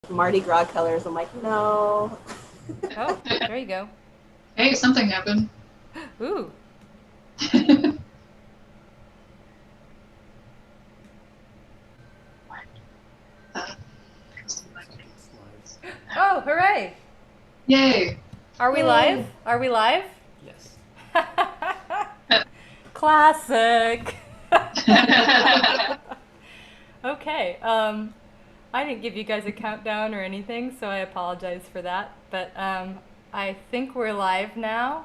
Mardi Gras colors. I'm like, no. Oh, there you go. Hey, something happened. Ooh. Uh, Slides. Oh, hooray! Yay! Are we live? Yay. Are we live? Yes. Classic. Okay. I didn't give you guys a countdown or anything, so I apologize for that. But I think we're live now.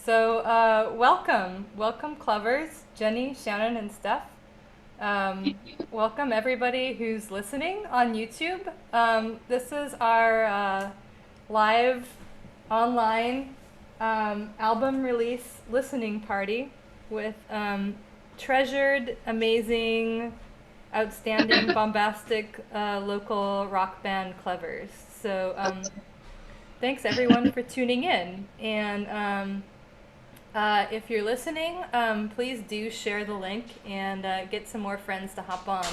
Welcome, Clevers, Jenny, Shannon, and Steph. Welcome everybody who's listening on YouTube. This is our live online album release listening party with treasured, amazing, outstanding, bombastic local rock band Clevers. So thanks everyone for tuning in. And if you're listening, please do share the link and get some more friends to hop on.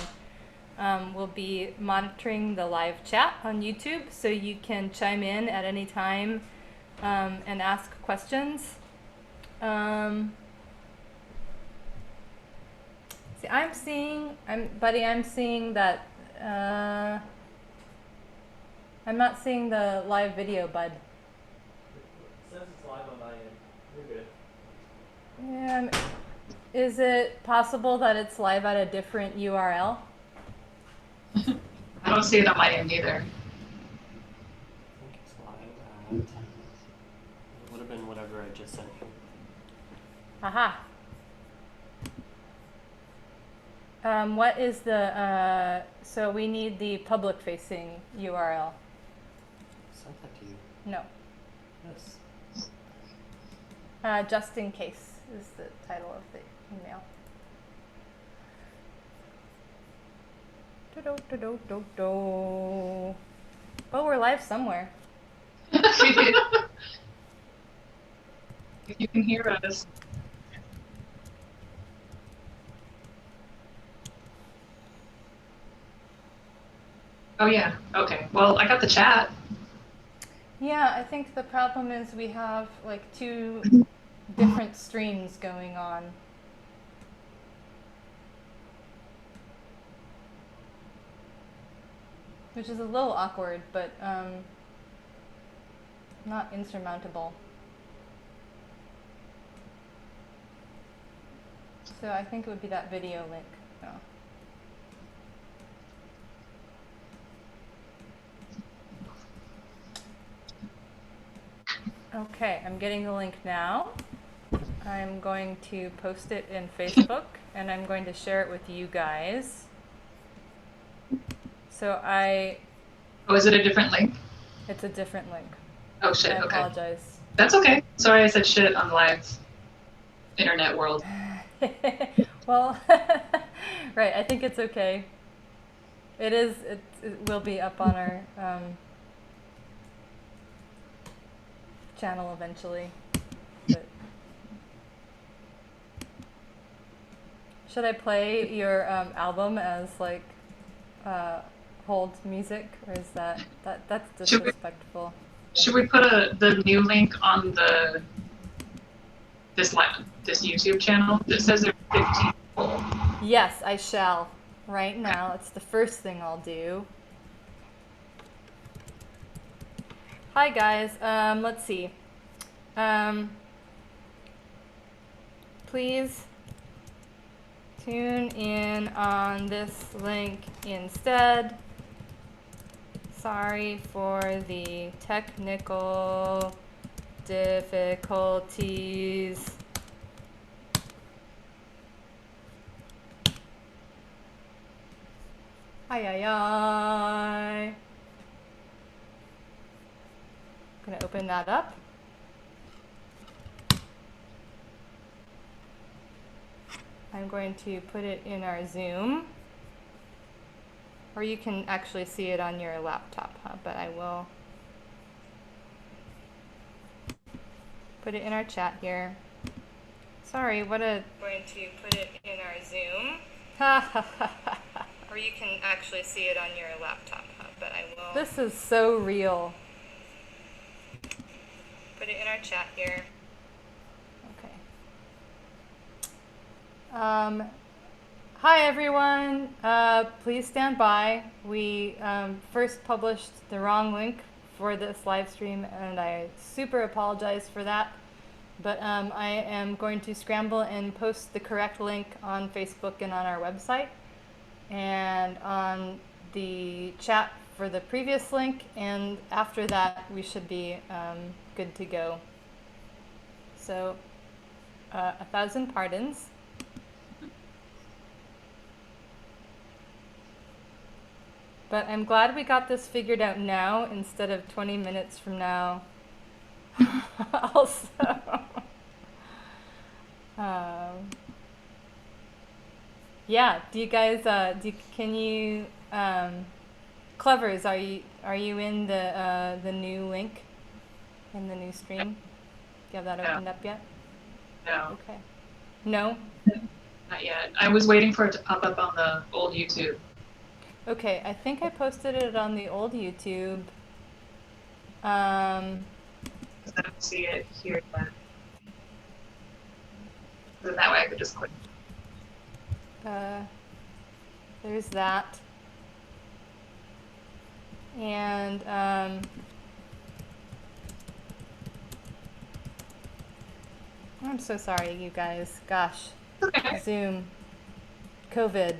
We'll be monitoring the live chat on YouTube, so you can chime in at any time and ask questions. See, I'm seeing that. I'm not seeing the live video, bud. Since it's live on my end, you're good. Is it possible that it's live at a different URL? I don't see it on my end either. I think it's live at. It would have been whatever I just sent you. Aha. What is the, so we need the public facing URL. Sent that to you. No. Yes. Just in case is the title of the email. Do-do-do-do-do-do. Oh, we're live somewhere. If you can hear us. Oh yeah. Okay. Well, I got the chat. Yeah, I think the problem is we have like two different streams going on. Which is a little awkward, but not insurmountable. So I think it would be that video link. Oh. Okay, I'm getting the link now. I'm going to post it in Facebook and I'm going to share it with you guys. So Oh, is it a different link? it's a different link. Oh shit. I Okay. apologize. That's okay. Sorry, I said shit on the live internet world. Well, right, I think it's okay. It will be up on our channel eventually. But should I play your album as like hold music, or is that's disrespectful? Should we put the new link on this YouTube channel? It says there's 15 people. Yes, I shall. Right now, it's the first thing I'll do. Hi guys. Let's see. Please tune in on this link instead. Sorry for the technical difficulties. Ay, ay, ay. I'm gonna open that up. I'm going to put it in our Zoom. Or you can actually see it on your laptop, huh? But I will put it in our chat here. Sorry, what a... Going to put it in our Zoom. Ha ha ha ha. Or you can actually see it on your laptop, huh? But I will. This is so real. Put it in our chat here. Okay. Hi everyone. Please stand by. We first published the wrong link for this live stream, and I super apologize for that. But I am going to scramble and post the correct link on Facebook and on our website, and on the chat for the previous link, and after that we should be good to go. So 1,000 pardons. But I'm glad we got this figured out now instead of 20 minutes from now. Also, yeah. Do you guys? Can you? Clevers, are you in the new link in the new stream? Do you have that opened up yet? No. Okay. No. Not yet. I was waiting for it to pop up on the old YouTube. Okay, I think I posted it on the old YouTube. I don't see it here yet. Then that way I could just click. There's that. And I'm so sorry, you guys. Gosh. Okay. Zoom. COVID.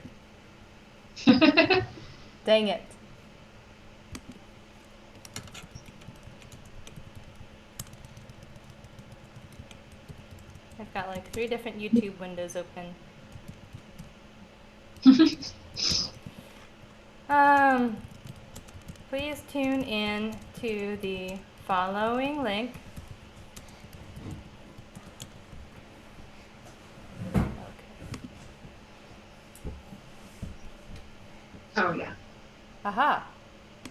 Dang it. I've got like 3 different YouTube windows open. Please tune in to the following link. Okay. Oh yeah. Aha.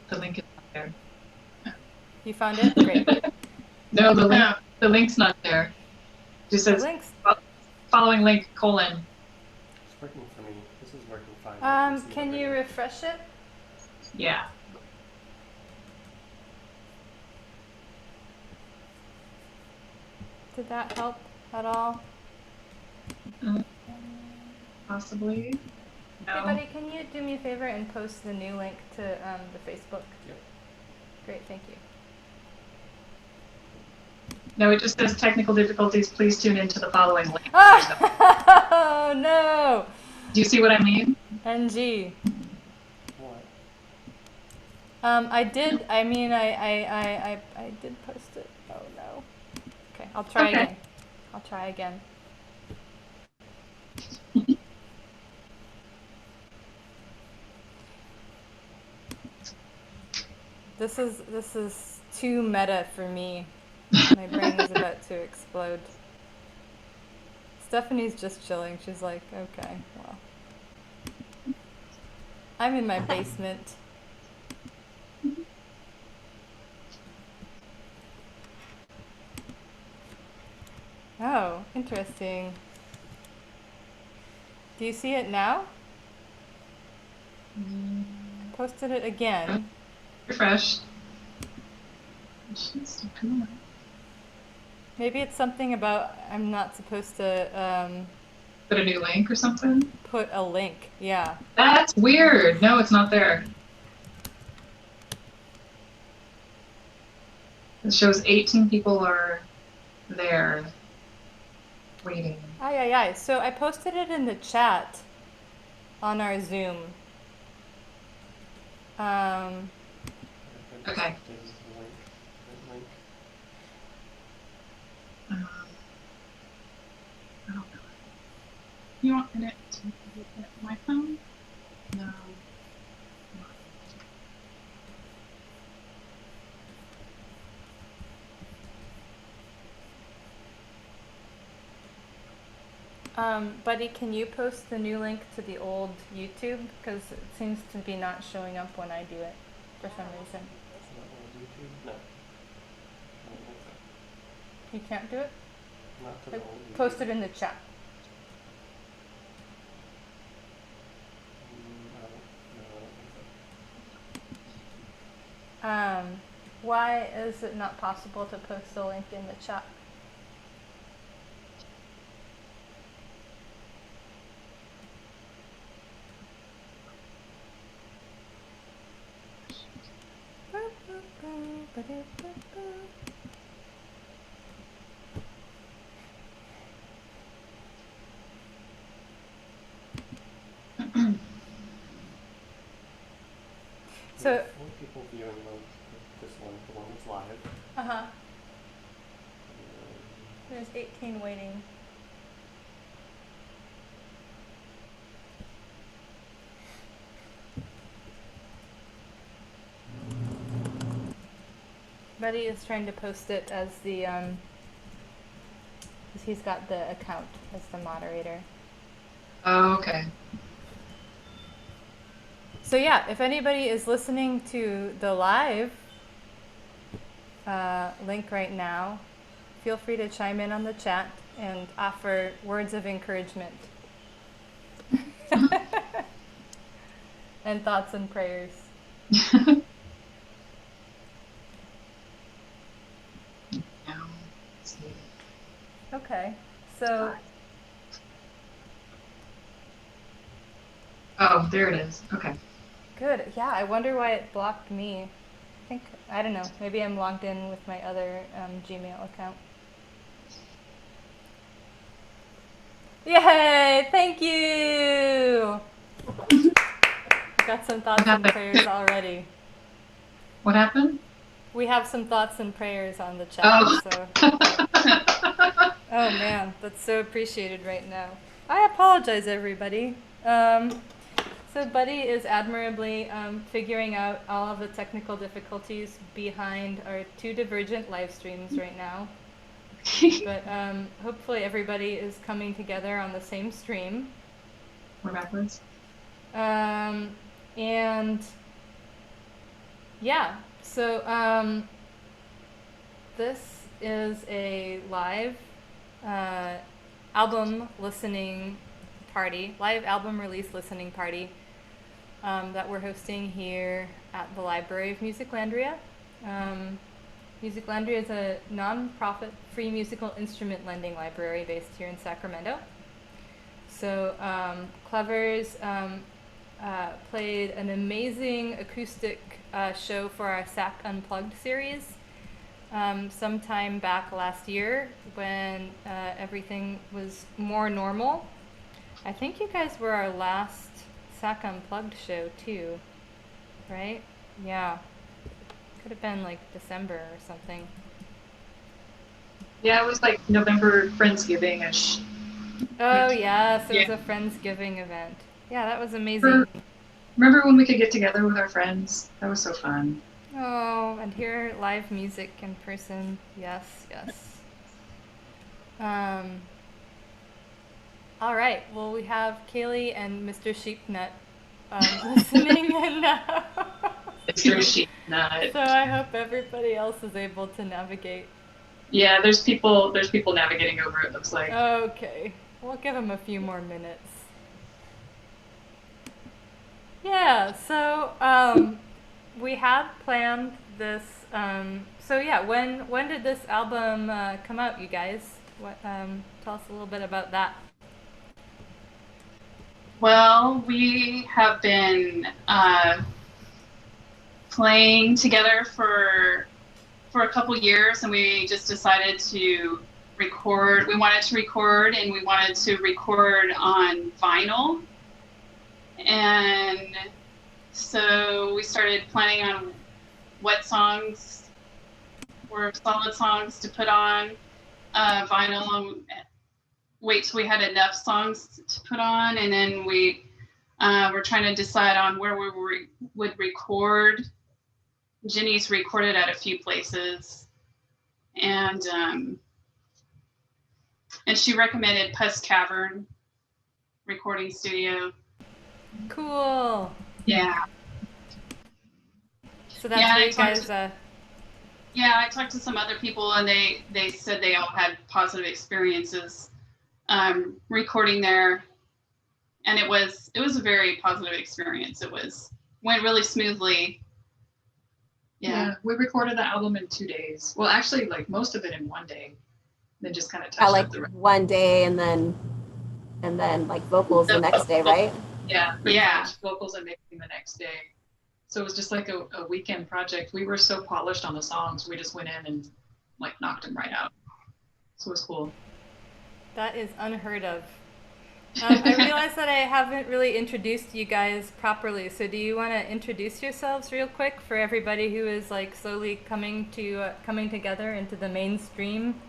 The link is not there. You found it? Great. No, the link's not there. It just says following link : It's working for me. This is working fine. Can you refresh it? Yeah. Did that help at all? Possibly. No. Hey buddy, can you do me a favor and post the new link to the Facebook? Yep. Great, thank you. No, it just says technical difficulties. Please tune into the following link. Oh no! Do you see what I mean? NG. What? I did. I mean, I did post it. Oh no. Okay, I'll try again. I'll try again. This is too meta for me. My brain is about to explode. Stephanie's just chilling. She's like, okay, well. I'm in my basement. Oh, interesting. Do you see it now? Posted it again. Refresh. Maybe it's something about I'm not supposed to Put a new link or something? put a link. Yeah. That's weird. No, it's not there. It shows 18 people are there waiting. Aye, aye, aye. So I posted it in the chat on our Zoom. Okay. I don't know. You want it to my phone? No. Buddy, can you post the new link to the old YouTube? Because it seems to be not showing up when I do it for some reason. No. You can't do it? Not to the old YouTube. Post it in the chat. Why is it not possible to post the link in the chat? We have 4 people viewing this one, the one that's live. Uh-huh. There's 18 waiting. Buddy is trying to post it as the, because he's got the account as the moderator. Oh, okay. So yeah, if anybody is listening to the live link right now, feel free to chime in on the chat and offer words of encouragement and thoughts and prayers. Okay, so. Oh, there it is. Okay. Good. Yeah, I wonder why it blocked me. I don't know, maybe I'm logged in with my other Gmail account. Yay! Thank you! Got some thoughts and prayers already. What happened? We have some thoughts and prayers on the chat. Oh. So. Oh man, that's so appreciated right now. I apologize, everybody. So Buddy is admirably figuring out all of the technical difficulties behind our 2 divergent live streams right now. But hopefully everybody is coming together on the same stream. We're backwards. And yeah, so this is a live album listening party, live album release listening party that we're hosting here at the Library of Musiclandria. Musiclandria is a non-profit free musical instrument lending library based here in Sacramento. So Clevers played an amazing acoustic show for our SAC Unplugged series sometime back last year when everything was more normal. I think you guys were our last SAC Unplugged show too, right? Yeah. Could have been like December or something. Yeah, it was like November Friendsgiving-ish. Oh yes, it was a Friendsgiving event. Yeah, that was amazing. Remember when we could get together with our friends? That was so fun. Oh, and hear live music in person. Yes, yes. All right. Well, we have Kaylee and Mr. Sheepnut listening in now. Mr. Sheepnut. So I hope everybody else is able to navigate. Yeah, there's people navigating over, it looks like. Okay. We'll give them a few more minutes. Yeah, so we had planned this. So yeah, when did this album come out, you guys? What? Tell us a little bit about that. Well, we have been playing together for a couple years, and we just decided to record. We wanted to record, and we wanted to record on vinyl. And so we started planning on what songs were solid songs to put on vinyl, and wait till we had enough songs to put on, and then we were trying to decide on where we would record. Jenny's recorded at a few places, and she recommended Puss Cavern Recording Studio. Cool. Yeah. So that's where you guys. Yeah, I talked to some other people, and they said they all had positive experiences recording there, and it was a very positive experience. Went really smoothly. Yeah. We recorded the album in 2 days. Well, actually, like most of it in 1 day. Then just kind of I touched like up the rest. one day and then like vocals the next day, right? Yeah, pretty Yeah. much. Vocals and mixing the next day. So it was just like a weekend project. We were so polished on the songs, we just went in and like knocked them right out. So it was cool. That is unheard of. I realize that I haven't really introduced you guys properly. So do you want to introduce yourselves real quick for everybody who is like slowly coming together into the mainstream?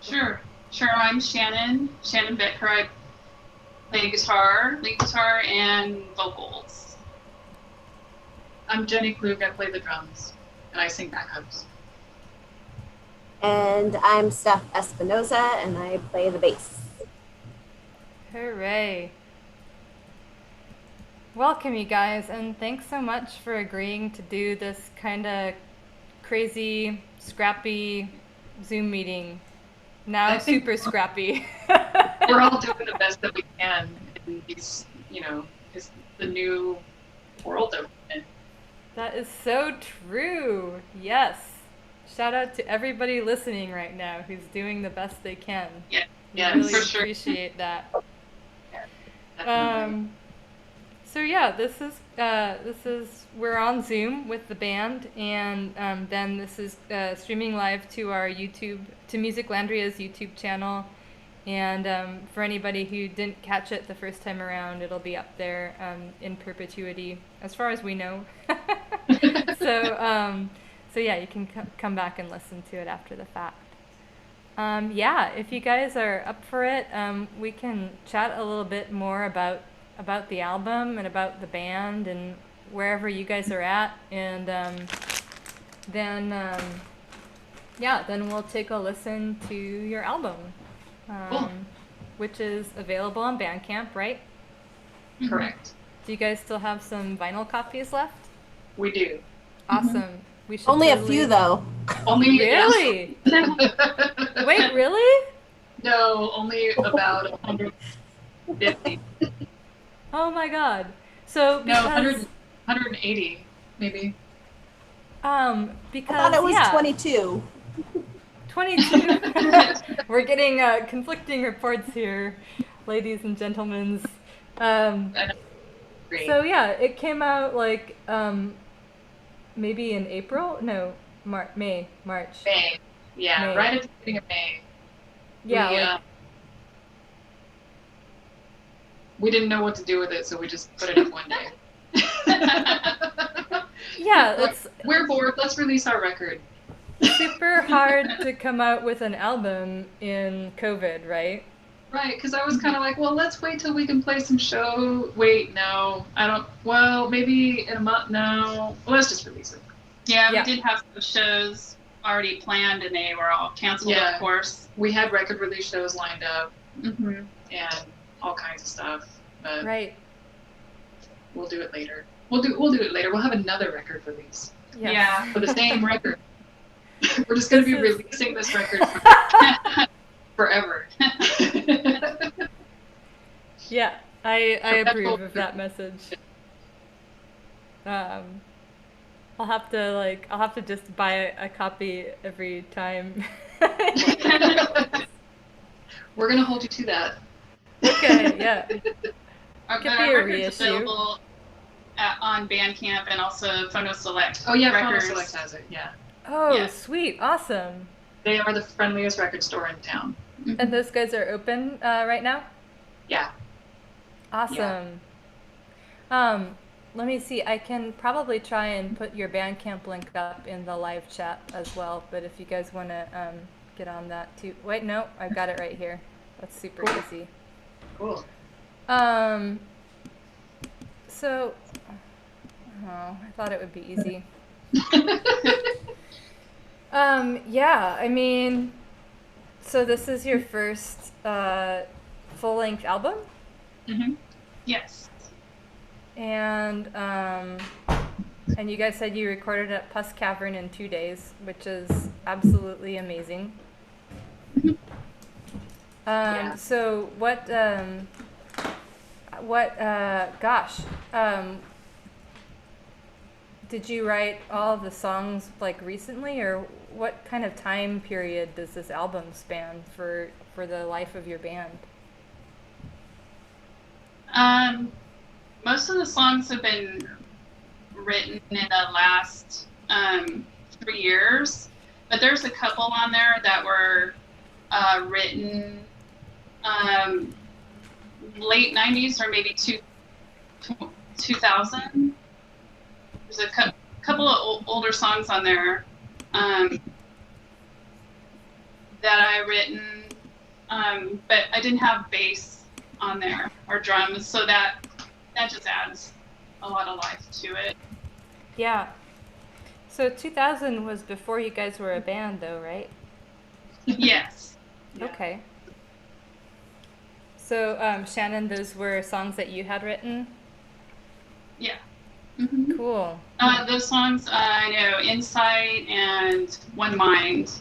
Sure. I'm Shannon Becker. I play guitar, lead guitar, and vocals. I'm Jenny Klug. I play the drums and I sing backups. And I'm Steph Espinoza, and I play the bass. Hooray. Welcome, you guys, and thanks so much for agreeing to do this kind of crazy, scrappy Zoom meeting. Now I think super scrappy. we're all doing the best that we can in these, it's the new world that we're in. That is so true. Yes. Shout out to everybody listening right now who's doing the best they can. Yeah, Really for sure. appreciate that. Definitely. So yeah, this is we're on Zoom with the band, and then this is streaming live to our YouTube, to Music Landria's YouTube channel, and for anybody who didn't catch it the first time around, it'll be up there in perpetuity, as far as we know. So yeah, you can come back and listen to it after the fact. Yeah, if you guys are up for it, we can chat a little bit more about the album and about the band and wherever you guys are at, and then we'll take a listen to your album, Cool. which is available on Bandcamp, right? Correct. Do you guys still have some vinyl copies left? We do. Awesome. We should Only a totally- few, though. Only Really? Wait, really? No, only about 150. Oh my god. So No, because 180 maybe. I because thought it was yeah, 22. 22. We're getting conflicting reports here, ladies and gentlemen. Great. So yeah, it came out like maybe in April? No, March. May. Yeah, May. right at the beginning of May. Yeah, We didn't know what to do with it, so we just put it up one day. yeah, Like, it's we're bored. Let's release our record. super hard to come out with an album in COVID, right? Right, because I was kind of like, well, let's wait till we can play some show. Wait, no, I don't. Well, maybe in a month. No, well, let's just release it. Yeah, Yeah. we did have some shows already planned, and they were all canceled, Yeah. of course. We had record release shows lined up Mm-hmm. and all kinds of stuff, but Right. we'll do it later. We'll do it later. We'll have another record release Yes. Yeah. for the same record. We're just going to be This is- releasing this record forever. Yeah, I Perpetual approve of that message. I'll have to just buy a copy every time. We're going to hold you to that. Okay, yeah. Our, Could our be a record's reissue. available on Bandcamp and also Phono Select. Oh, yeah, Records. Phono Select has it, yeah. Oh, Yeah. sweet, awesome. They are the friendliest record store in town. And those guys are open right now? Yeah. Awesome. Let me see. I can probably try and put your Bandcamp link up in the live chat as well, but if you guys want to get on that too. Wait, no, I've got it right here. That's super Cool. easy. Cool. So, I thought it would be easy. Yeah, I mean, so this is your first full-length album, Mm-hmm. Yes. and you guys said you recorded at Pus Cavern in 2 days, which is absolutely amazing. Yeah. So what, gosh, did you write all of the songs like recently, or what kind of time period does this album span for the life of your band? Most of the songs have been written in the last 3 years, but there's a couple on there that were written late 90s or maybe 2000. There's a couple of older songs on there that I written, but I didn't have bass on there or drums, so that just adds a lot of life to it. Yeah. So 2000 was before you guys were a band, though, right? Yes. Yeah. Okay. So, Shannon, those were songs that you had written? Yeah. Mm-hmm. Cool. Those songs, I know, Insight and One Mind.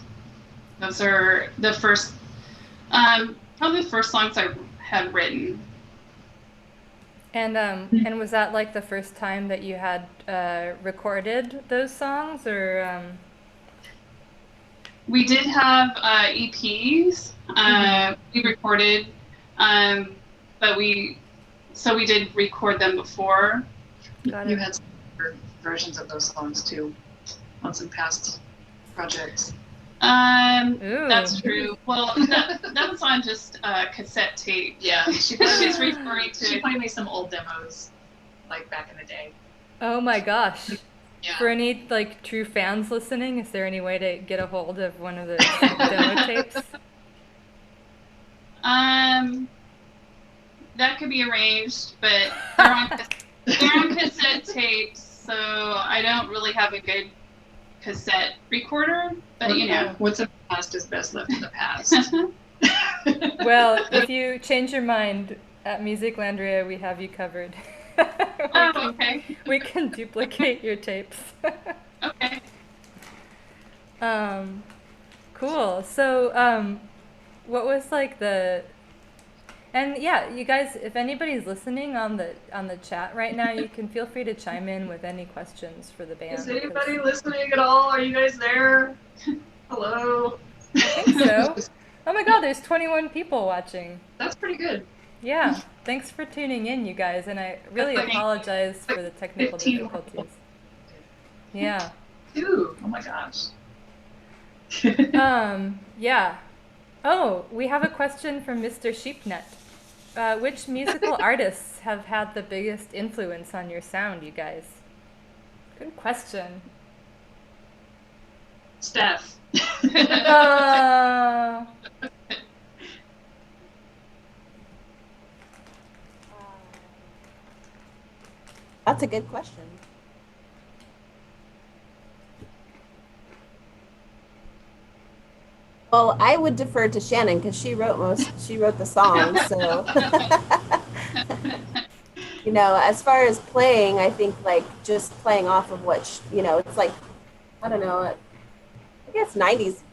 Those are the first, probably the first songs I had written. And was that like the first time that you had recorded those songs, or? We did have EPs. We recorded, but we did record them before. Got You it. had some versions of those songs too on some past projects. Ooh. That's true. Well, that was on just cassette tape. Yeah, She's referring she to. played me some old demos, like back in the day. Oh my gosh. Yeah. For any like true fans listening, is there any way to get a hold of one of the demo tapes? That could be arranged, but they're on cassette tapes, so I don't really have a good cassette recorder. But you know, What's in the past is best left in the past. Well, if you change your mind at Musiclandria, we have you covered. okay. We can duplicate your tapes. Okay. Cool. So, what was like and yeah, you guys, if anybody's listening on the chat right now, you can feel free to chime in with any questions for the band. Is anybody listening at all? Are you guys there? Hello. I think so. Oh my God, there's 21 people watching. That's pretty good. Yeah, thanks for tuning in, you guys, and I really Okay. apologize for the technical 15. difficulties. Yeah. Ooh, oh my gosh. Yeah. Oh, we have a question from Mr. Sheepnut. Which musical artists have had the biggest influence on your sound, you guys? Good question. Steph. That's a good question. Well, I would defer to Shannon because she wrote the songs. So, you know, as far as playing, I think like just playing off of what it's like. I don't know. I guess '90s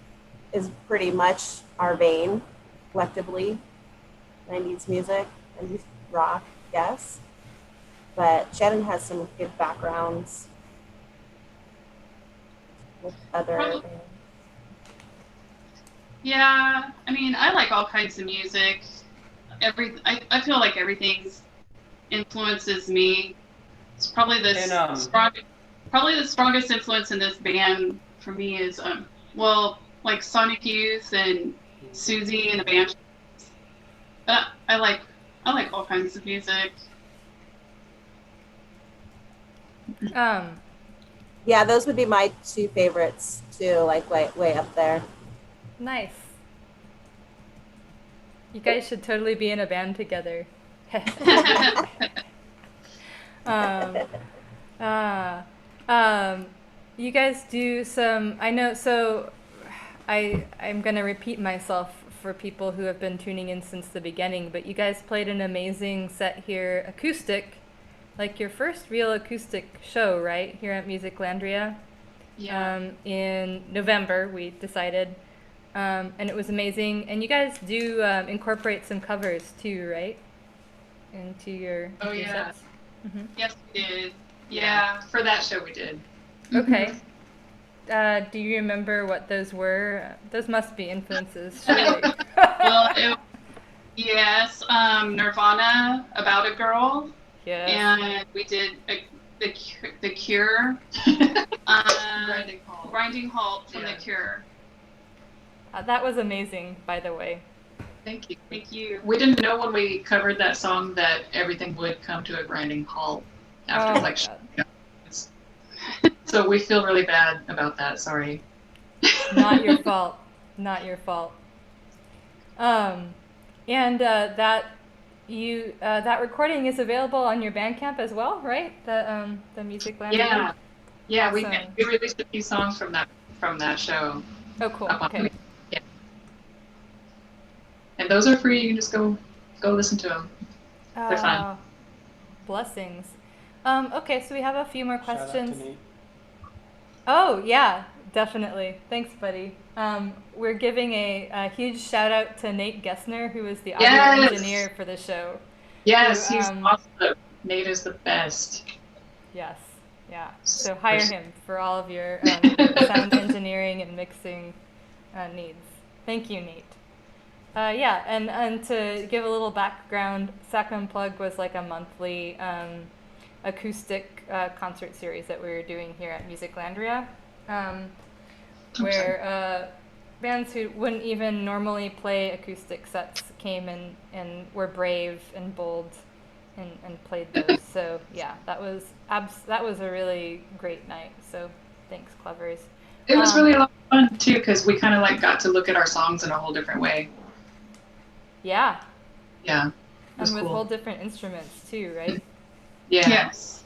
is pretty much our vein, collectively. '90s music and rock, yes. But Shannon has some good backgrounds with other bands. Yeah, I mean, I like all kinds of music. I feel like everything's influences me. It's probably probably the strongest influence in this band for me is like Sonic Youth and Susie and the band. But I like all kinds of music. Yeah, those would be my two favorites too, like way up there. Nice. You guys should totally be in a band together. You guys do some, I know, so I'm going to repeat myself for people who have been tuning in since the beginning, but you guys played an amazing set here, acoustic, like your first real acoustic show, right, here at Musiclandria? Yeah. In November, we decided. And it was amazing. And you guys do incorporate some covers too, right? Into your yeah. sets? Mm-hmm. Yes, we did. Yeah, for that show we did. Okay. Do you remember what those were? Those must be influences, surely. Well, yes, Nirvana, About a Girl, Yes. and we did the Cure, Grinding Halt from Yeah. the Cure. That was amazing, by the way. Thank you. Thank you. We didn't know when we covered that song that everything would come to a grinding halt after Oh my God. So we feel really bad about that. Sorry. Not your fault. Not your fault. And that recording is available on your Bandcamp as well, right? The Music Land. Yeah. Awesome. We released a few songs from that show. Oh, cool. Up on- Okay. Yeah. And those are free. You can just go listen to them. They're fun. Blessings. Okay, so we have a few more Shout out questions. to Nate. Oh, yeah, definitely. Thanks, buddy. We're giving a huge shout out to Nate Gessner, who is the audio Yes! engineer for the show. Yes, who, he's awesome. Nate is the best. Yes, yeah. So hire him for all of your sound engineering and mixing needs. Thank you, Nate. Yeah, and to give a little background, Sac Unplugged was like a monthly acoustic concert series that we were doing here at Musiclandria, where bands who wouldn't even normally play acoustic sets came and were brave and bold and played those. So yeah, that was a really great night. So thanks, Clevers. It was really a lot of fun too, because we kind of like got to look at our songs in a whole different way. Yeah. Yeah. It was And with cool. whole different instruments too, right? Yeah. Yes.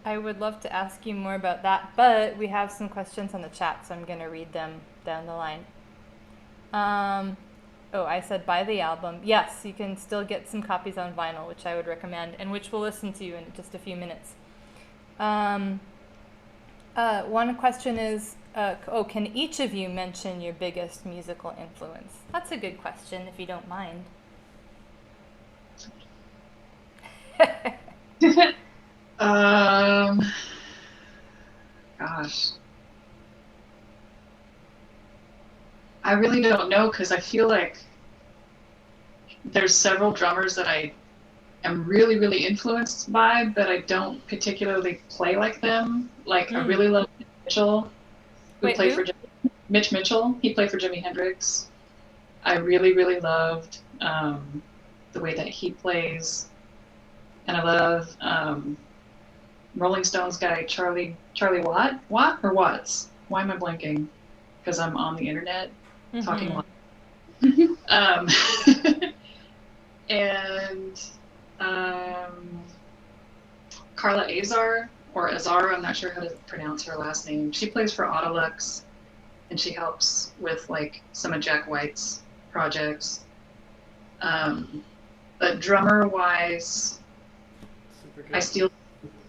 I would love to ask you more about that, but we have some questions on the chat, so I'm going to read them down the line. I said buy the album. Yes, you can still get some copies on vinyl, which I would recommend, and which we'll listen to in just a few minutes. One question is, can each of you mention your biggest musical influence? That's a good question, if you don't mind. Gosh. I really don't know, because I feel like there's several drummers that I am really, really influenced by, but I don't particularly play like them. Like, I really love Mitch Mitchell, Wait, played who? for Mitch Mitchell. He played for Jimi Hendrix. I really, really loved the way that he plays. And I love Rolling Stones guy Charlie Watt or Watts. Why am I blanking? Because I'm on the internet talking a lot. And Carla Azar or Azar, I'm not sure how to pronounce her last name. She plays for Autolux, and she helps with like some of Jack White's projects. But drummer wise, Super good. I steal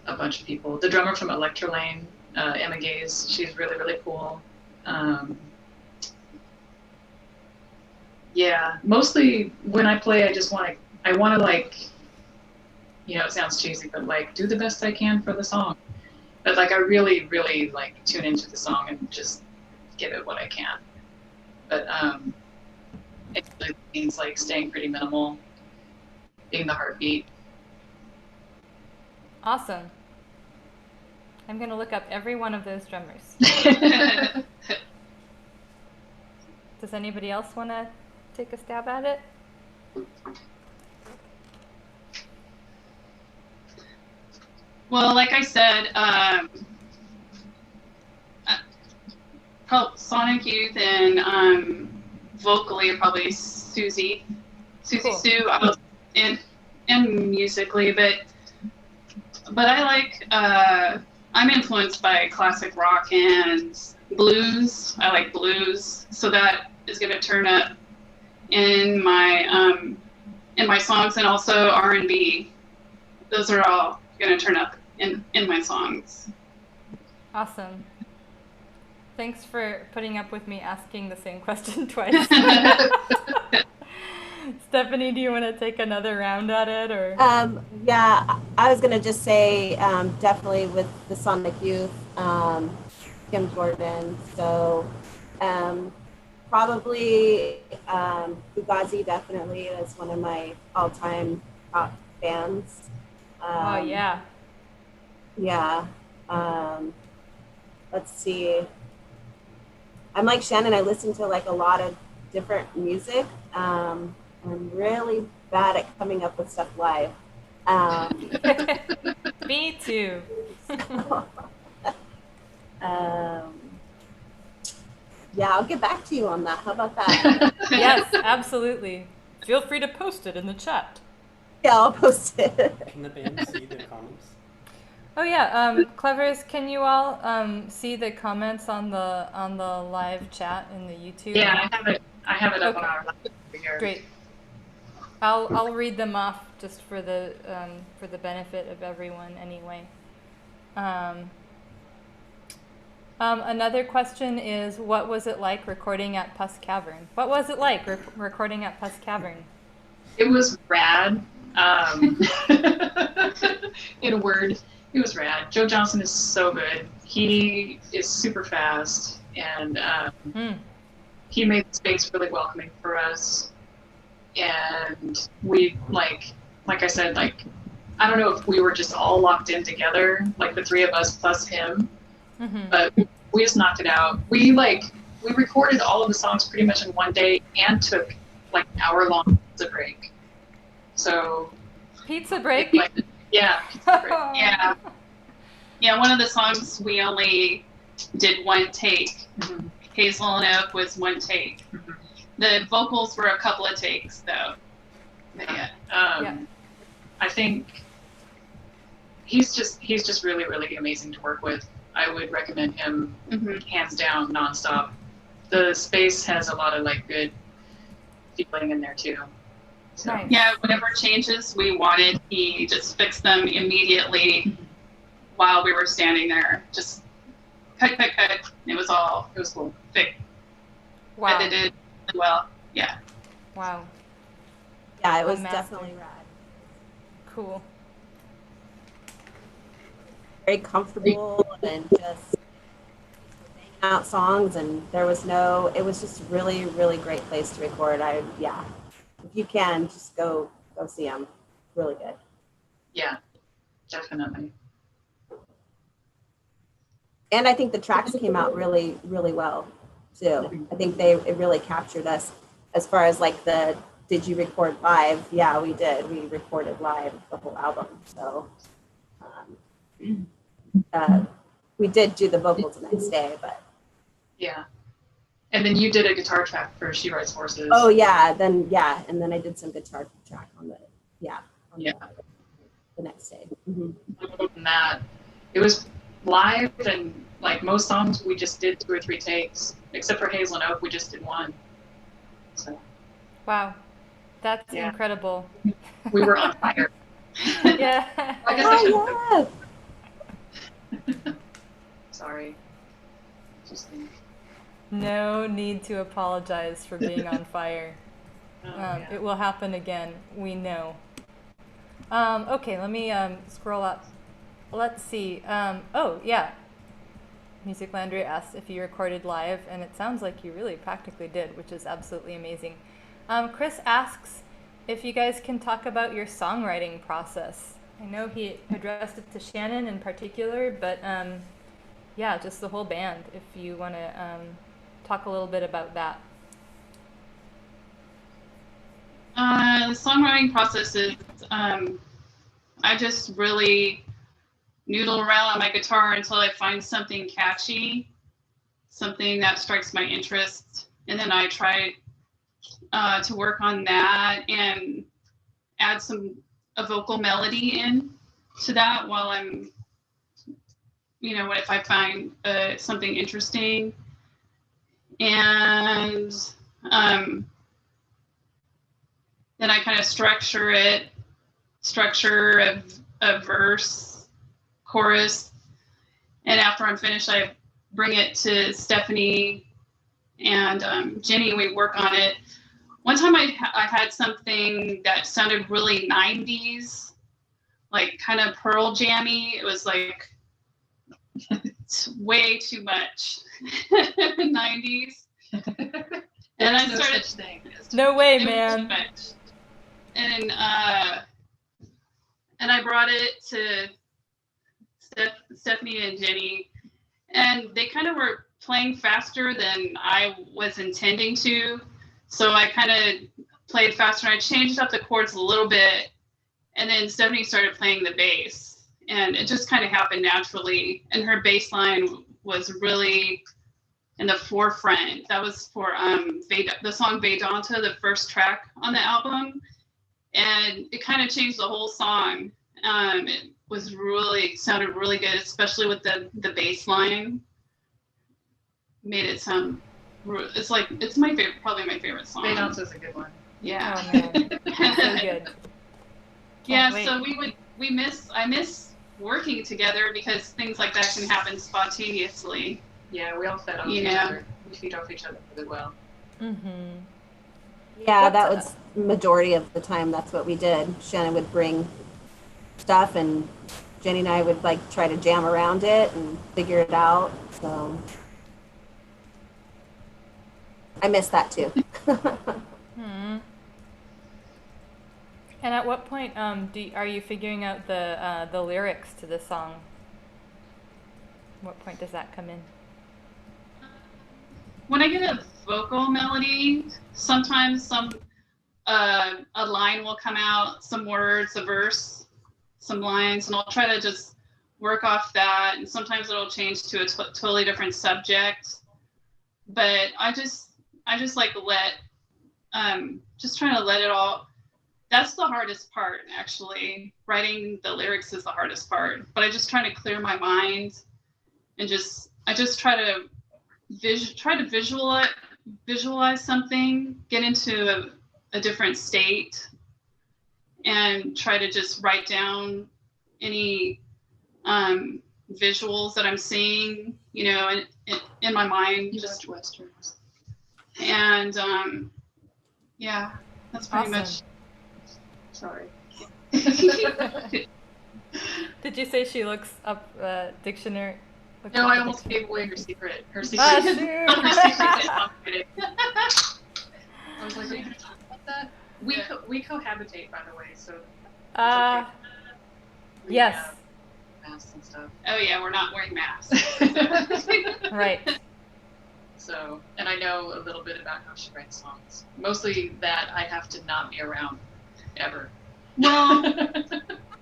a bunch of people. The drummer from Electrolane, Emma Gaze, she's really, really cool. Yeah, mostly when I play, I want to like, it sounds cheesy, but like do the best I can for the song. But like I really, really like tune into the song and just give it what I can. But it really means like staying pretty minimal, being the heartbeat. Awesome. I'm going to look up every one of those drummers. Does anybody else want to take a stab at it? Well, like I said, Sonic Youth and vocally probably Susie Cool. Sue, and musically, but I like I'm influenced by classic rock and blues. I like blues, so that is going to turn up in my songs, and also R&B. Those are all going to turn up in my songs. Awesome. Thanks for putting up with me asking the same question twice. Stephanie, do you want to take another round at it, or? Yeah, I was gonna just say definitely with the Sonic Youth, Kim Gordon. So um, probably Fugazi definitely is one of my all-time top bands. Oh yeah. Yeah. Um, let's see. I'm like Shannon. I listen to like a lot of different music. I'm really bad at coming up with stuff live. Um, Me too. um, yeah, I'll get back to you on that. How about that? Yes, absolutely. Feel free to post it in the chat. Yeah, I'll post it. Can the band see the comments? Oh yeah, Clevers, can you all see the comments on the live chat in the YouTube? Yeah, I have it up on Okay. our laptop over here. Great. I'll read them off just for the benefit of everyone anyway. Another question is, what was it like recording at Puss Cavern? What was it like recording at Puss Cavern? It was rad. In a word, it was rad. Joe Johnson is so good. He is super fast, and he made the space really welcoming for us. And we like I said, like I don't know if we were just all locked in together, like the three of us plus him, but we just knocked it out. We recorded all of the songs pretty much in one day and took like an hour-long pizza break. So pizza break? Yeah, pizza break. Yeah. Yeah, one of the songs we only did one take. Mhm. Hazel and Oak was one take. Mhm. The vocals were a couple of takes though. But yeah. Yeah. I think he's just really, really amazing to work with. I would recommend him hands down, nonstop. The space has a lot of like good feeling in there too. So. Nice. Yeah, whatever changes we wanted, he just fixed them immediately while we were standing there. Just cut. It was cool. Fixed. Wow. Edited well. Yeah. Wow. Yeah, it was Master. definitely rad. Cool. Very comfortable and just banging out songs, and it was just really, really great place to record. If you can, just go see them. Really good. Yeah, definitely. And I think the tracks came out really, really well too. I think it really captured us as far as like did you record live? Yeah, we did. We recorded live the whole album. So we did do the vocals the next day, but yeah. And then you did a guitar track for She Rides Horses. oh yeah, and then I did some guitar track on the next day. Mm-hmm. Other than that, it was live, and like most songs, we just did 2 or 3 takes. Except for Hazel and Oak, we just did 1. So. Wow. That's Yeah. incredible. We were on fire. Yeah. I guess I should. Sorry. Just think. No need to apologize for being on fire. Yeah. It will happen again. We know. Okay, let me scroll up. Let's see. Oh, yeah. Music Landry asked if you recorded live, and it sounds like you really practically did, which is absolutely amazing. Chris asks if you guys can talk about your songwriting process. I know he addressed it to Shannon in particular, but yeah, just the whole band, if you want to talk a little bit about that. The songwriting process is I just really noodle around on my guitar until I find something catchy, something that strikes my interest, and then I try to work on that and add a vocal melody in to that while I'm, if I find something interesting. And then I kind of structure a verse, chorus, and after I'm finished, I bring it to Stephanie and Jenny. We work on it one time I had something that sounded really 90s, like kind of Pearl Jammy. It was like it's way too much 90s. And I started such thing. No way, it was too man. much. And I brought it to Stephanie and Jenny, and they kind of were playing faster than I was intending to. So I kind of played faster, and I changed up the chords a little bit, and then Stephanie started playing the bass, and it just kind of happened naturally. And her bass line was really in the forefront. That was for the song Vedanta, the first track on the album, and it kind of changed the whole song. It was really sounded really good, especially with the bass line. Made it sound. It's my favorite, probably my favorite song. Vedanta is a good one. Yeah. Oh man, so good. Yeah. wait. So I miss working together because things like that can happen spontaneously. Yeah, we all fed off each other. We feed off each other really well. Mm-hmm. Yeah, that was majority of the time. That's what we did. Shannon would bring stuff, and Jenny and I would like try to jam around it and figure it out. So I miss that too. Hmm. And at what point are you figuring out the lyrics to the song? What point does that come in? When I get a vocal melody, sometimes a line will come out, some words, a verse, some lines, and I'll try to just work off that. And sometimes it'll change to a totally different subject. But I just like just trying to let it all. That's the hardest part, actually. Writing the lyrics is the hardest part. But I just try to clear my mind, and I just try to visualize something, get into a different state, and try to just write down any visuals that I'm seeing, in my mind. Just Westerns. And yeah, that's pretty Awesome. much. Sorry. Did you say she looks up dictionary? No, I almost gave away her secret. Her secret. Ah, Her shoot. secret is songwriting. I was like, are you gonna talk about that? We cohabitate, by the way, so. It's okay. Yes. Masks and stuff. Oh yeah, we're not wearing masks. Right. So, and I know a little bit about how she writes songs. Mostly that I have to not be around ever. Well,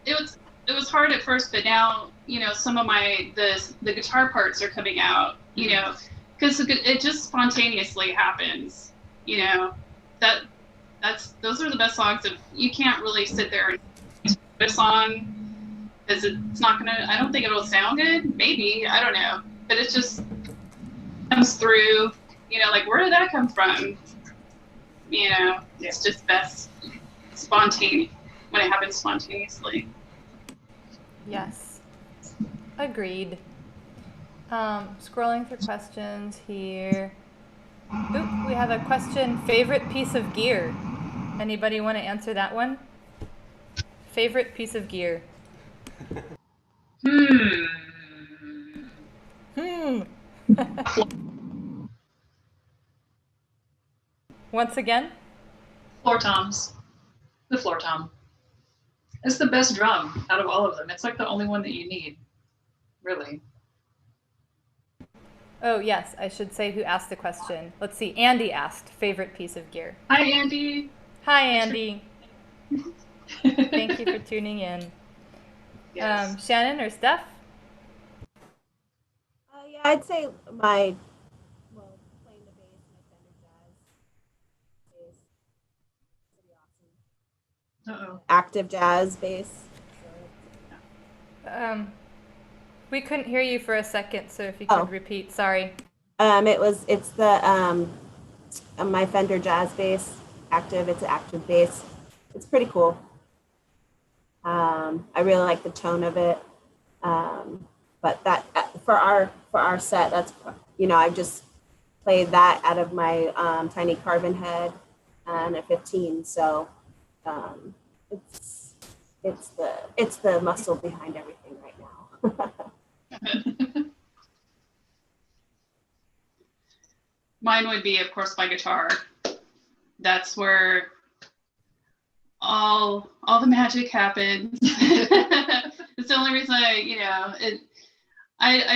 it was hard at first, but now some of the guitar parts are coming out. Because it just spontaneously happens. Those are the best songs. If you can't really sit there and put a song, because it's not gonna. I don't think it'll sound good. Maybe, I don't know, but it just comes through. Like, where did that come from? It's just best spontaneous when it happens spontaneously. Yes. Agreed. Scrolling through questions here. Oop, we have a question. Favorite piece of gear? Anybody want to answer that one? Favorite piece of gear? Once again? Floor toms. The floor tom. It's the best drum out of all of them. It's like the only one that you need, really. Oh, yes, I should say who asked the question. Let's see. Andy asked, favorite piece of gear. Hi, Andy. Hi, Andy. Thank you for tuning in. Yes. Shannon or Steph? Yeah, I'd say playing the bass, my Fender Jazz bass, pretty awesome. Uh-oh. Active jazz bass. We couldn't hear you for a second, so if you could repeat, sorry. It's the my Fender Jazz bass, active. It's an active bass. It's pretty cool. I really like the tone of it. But that for our set, that's I just played that out of my tiny carbon head and a 15. So it's the muscle behind everything right now. Mine would be, of course, my guitar. That's where all the magic happens. It's the only reason I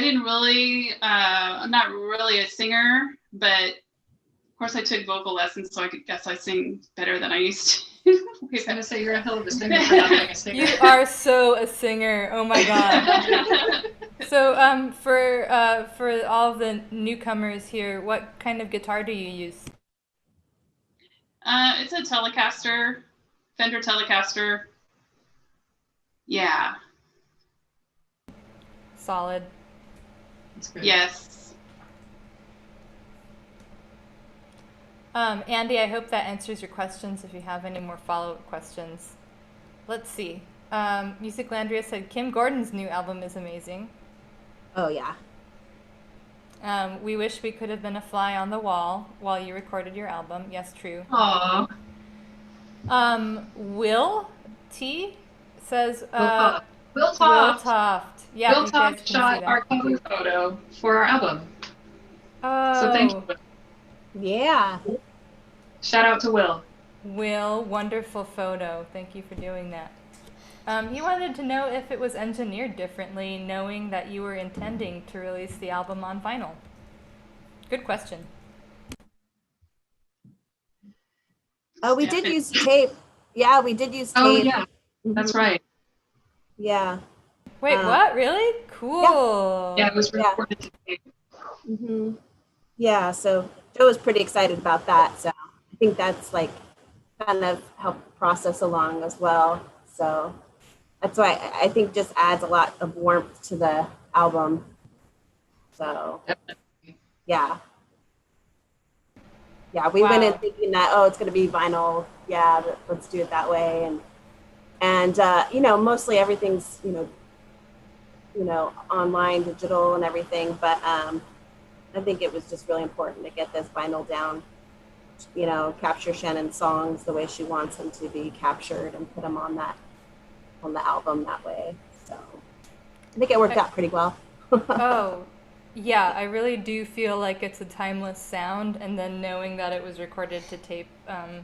didn't really, I'm not really a singer, but of course I took vocal lessons, so I guess I sing better than I used to. I was going to say, you're a hell of a singer for not being a singer. You are so a singer. Oh my God. So for all the newcomers here, what kind of guitar do you use? It's a Telecaster, Fender Telecaster. Yeah. Solid. That's good. Yes. Andy, I hope that answers your questions. If you have any more follow-up questions, let's see. Music Landria said Kim Gordon's new album is amazing. Oh yeah. We wish we could have been a fly on the wall while you recorded your album. Yes, true. Aww. Will T says Will Toft. Will Toft. Yeah, Will you guys Toft can see shot that. our cover photo for our album. Oh. So thank you. Yeah. Shout out to Will. Will, wonderful photo. Thank you for doing that. He wanted to know if it was engineered differently, knowing that you were intending to release the album on vinyl. Good question. Oh, we did use tape. Yeah, we did use tape. Oh yeah, that's right. Yeah. Wait, what? Really? Cool. Yeah, it was recorded today. Mm-hmm. Yeah, so Joe was pretty excited about that. So I think that's like kind of helped the process along as well. So that's why I think just adds a lot of warmth to the album. So yeah. Yeah, we went in thinking that, oh, it's going to be vinyl. Yeah, let's do it that way. And mostly everything's, online, digital and everything. But I think it was just really important to get this vinyl down, capture Shannon's songs the way she wants them to be captured and put them on the album that way. So I think it worked out pretty well. Oh, yeah, I really do feel like it's a timeless sound, and then knowing that it was recorded to tape, I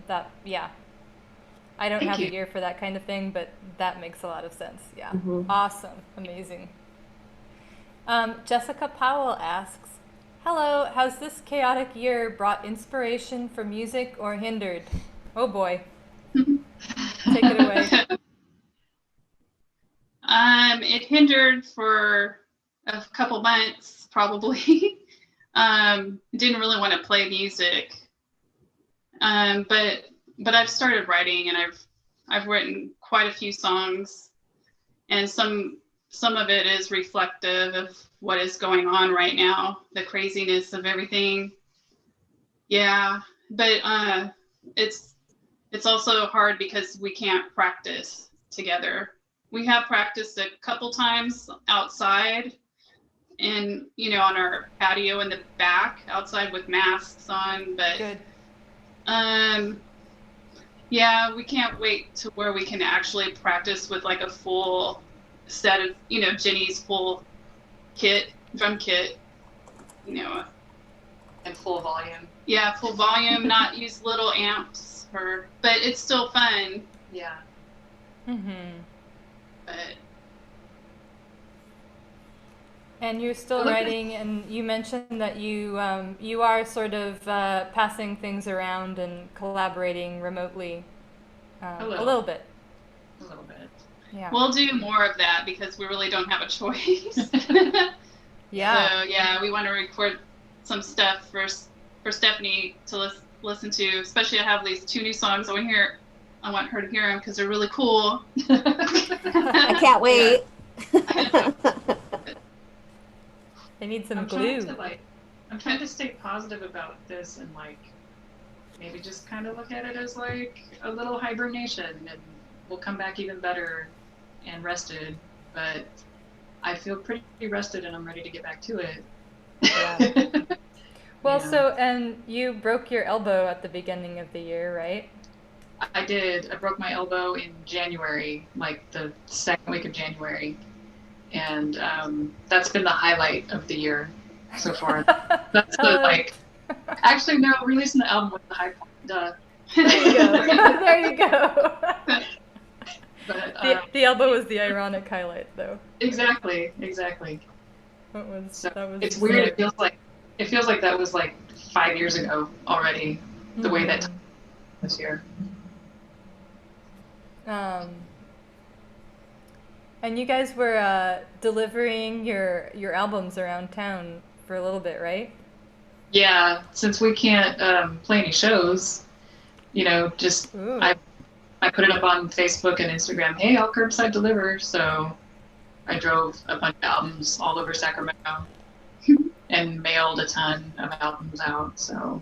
don't have the ear for that kind of thing, but that makes a lot of sense. Yeah. Mm-hmm. Awesome. Amazing. Jessica Powell asks, hello, has this chaotic year brought inspiration for music or hindered? Oh boy. Take it away. It hindered for a couple months, probably. Didn't really want to play music. But I've started writing, and I've written quite a few songs, and some of it is reflective of what is going on right now, the craziness of everything. Yeah, but it's also hard because we can't practice together. We have practiced a couple times outside, and on our patio in the back outside with masks on, but good. Yeah, we can't wait to where we can actually practice with like a full set of, Jenny's full drum kit, And full volume. Yeah, full volume, not use little amps but it's still fun. Yeah. Mm-hmm. But. And you're still writing, and you mentioned that you are sort of passing things around and collaborating remotely a little bit. A little bit. Yeah. We'll do more of that because we really don't have a choice. Yeah. So yeah, we want to record some stuff for Stephanie to listen to. Especially, I have these 2 new songs. I want her to hear them because they're really cool. I can't wait. They need some glue. I'm trying to stay positive about this and maybe just kind of look at it as a little hibernation, and we'll come back even better and rested. But I feel pretty rested, and I'm ready to get back to it. Yeah. Well, you know. so, and you broke your elbow at the beginning of the year, right? I did. I broke my elbow in January, like the second week of January, and that's been the highlight of the year so far. That's the like. Actually, no, releasing the album was the high point. Duh. There you go. There you go. But The elbow was the ironic highlight, though. exactly. That was So that was it's weird. It feels like that was like 5 years ago already. The way that time was here. And you guys were delivering your albums around town for a little bit, right? Yeah, since we can't play any shows, you know, just Ooh. I put it up on Facebook and Instagram. Hey, I'll curbside deliver. So I drove a bunch of albums all over Sacramento and mailed a ton of albums out. So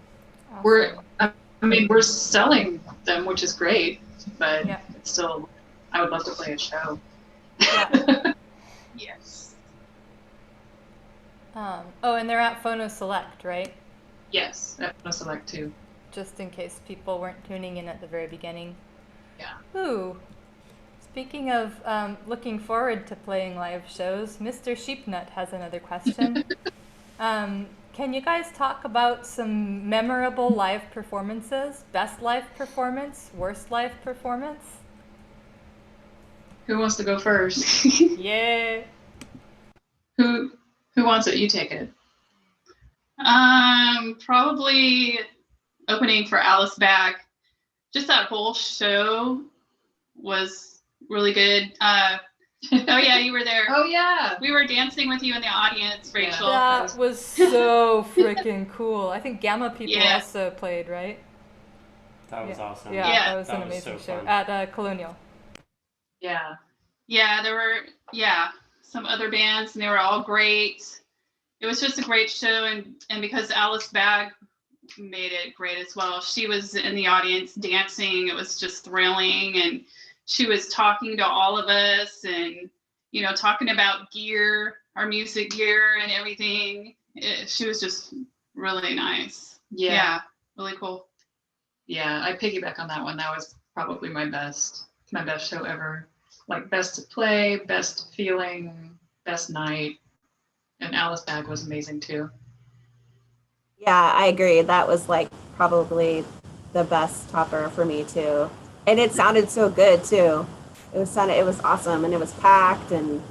Awesome. we're selling them, which is great, but Yeah. it's still, I would love to play a show. Yeah. Yes. Oh, and they're at Phono Select, right? Yes, I want to select too. Just in case people weren't tuning in at the very beginning. Yeah. Ooh. Speaking of looking forward to playing live shows, Mr. Sheepnut has another question. Can you guys talk about some memorable live performances? Best live performance? Worst live performance? Who wants to go first? Yeah. Who wants it? You take it. Probably opening for Alice Bag. Just that whole show was really good. Oh yeah, you were there. Oh yeah. We were dancing with you in the audience, Rachel. That was so freaking cool. I think Gamma People Yeah. also played, right? That was awesome. Yeah, Yeah. that was an That was amazing so show fun. at Colonial. Yeah. Yeah, there were some other bands, and they were all great. It was just a great show, and because Alice Bag made it great as well. She was in the audience dancing. It was just thrilling, and she was talking to all of us, and talking about gear, our music gear, and everything. She was just really nice. Yeah, really cool. Yeah, I piggyback on that one. That was probably my best show ever. Like best to play, best feeling, best night. And Alice Bag was amazing too. Yeah, I agree. That was like probably the best topper for me too. And it sounded so good too. It was awesome, and it was packed, and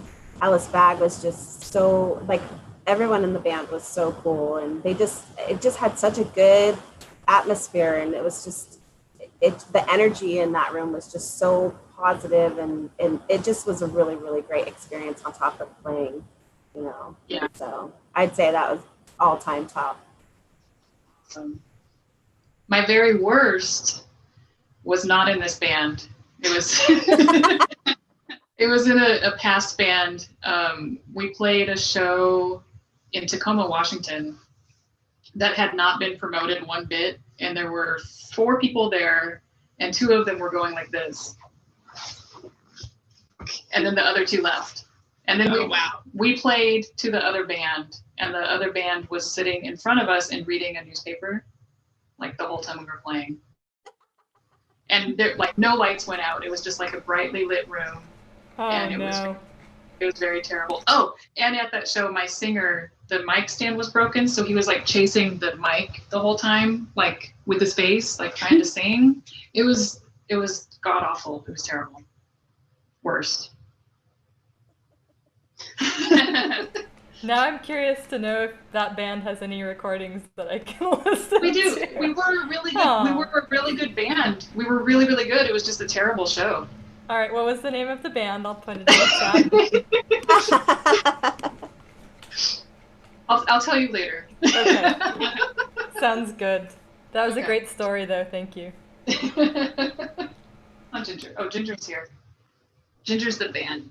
Alice Bag was just so like everyone in the band was so cool, and it just had such a good atmosphere, and it was just the energy in that room was just so positive, and it just was a really, really great experience on top of playing, Yeah. So I'd say that was all-time top. My very worst was not in this band. It was it was in a past band. We played a show in Tacoma, Washington that had not been promoted one bit, and there were 4 people there, and 2 of them were going like this, and then the other 2 left. And then we played to the other band, and the other band was sitting in front of us and reading a newspaper, like the whole time we were playing. And there, like, no lights went out. It was just like a brightly lit room. Oh, And it no. was very terrible. Oh, and at that show, my singer, the mic stand was broken, so he was like chasing the mic the whole time, like with his face, like trying to sing. It was god awful. It was terrible. Worst. Now I'm curious to know if that band has any recordings that I can listen We do. to. We were a really good. Aw. We were a really good band. We were really, really good. It was just a terrible show. All right, what was the name of the band? I'll put it in the chat. I'll tell you later. Okay. Sounds good. That was a Okay. great story, though. Thank you. Oh, Ginger. Oh, Ginger's here. Ginger's the band.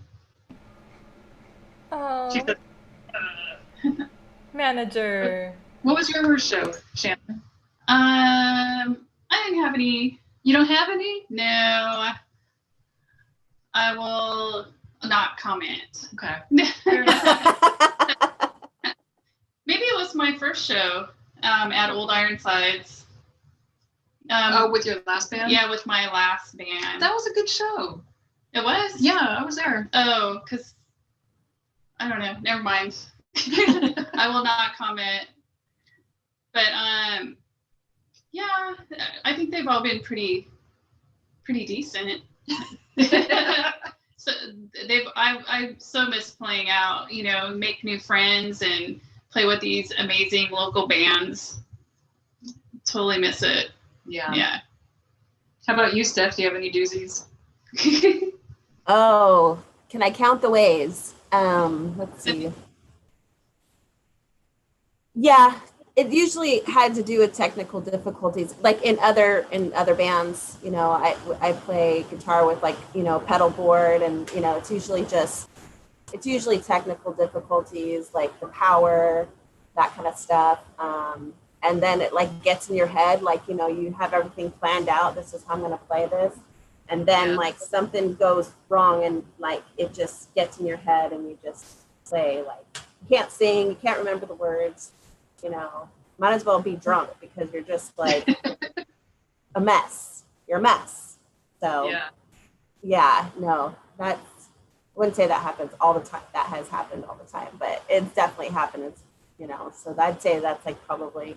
Oh, She's the, manager. what was your worst show, Shannon? I didn't have any. You don't have any? No. I will not comment. Okay. Maybe it was my first show. at Old Ironsides. With your last band? Yeah, with my last band. That was a good show. It was? Yeah, I was there. Oh, because I don't know. Never mind. I will not comment. But yeah, I think they've all been pretty decent. So I so miss playing out, you know, make new friends and play with these amazing local bands. Totally miss it. Yeah. How about you, Steph? Do you have any doozies? Oh, can I count the ways? Let's see. Yeah, it usually had to do with technical difficulties. Like in other bands, you know, I play guitar with, like, you know, pedal board, and, you know, it's usually technical difficulties, like the power, that kind of stuff. And then it, like, gets in your head, like, you know, you have everything planned out. This is how I'm going to play this. And then, like, something goes wrong, and, like, it just gets in your head, and you just play, like, you can't sing, you can't remember the words, you know, might as well be drunk, because you're just, like, a mess. You're a mess. So, yeah, no, I wouldn't say that happens all the time. That has happened all the time, but it's definitely happened. It's, you know, so I'd say that's, like, probably,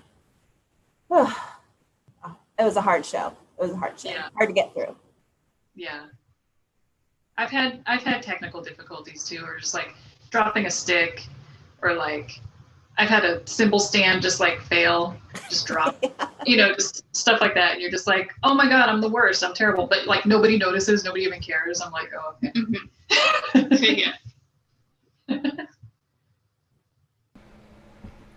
it was a hard show. It was a hard show. Yeah. Hard to get through. Yeah. I've had technical difficulties too, or just like dropping a stick, or like I've had a cymbal stand just like fail, just drop, you know, just stuff like that. And you're just like, oh my God, I'm the worst. I'm terrible. But like nobody notices, nobody even cares. I'm like, oh, okay. Yeah.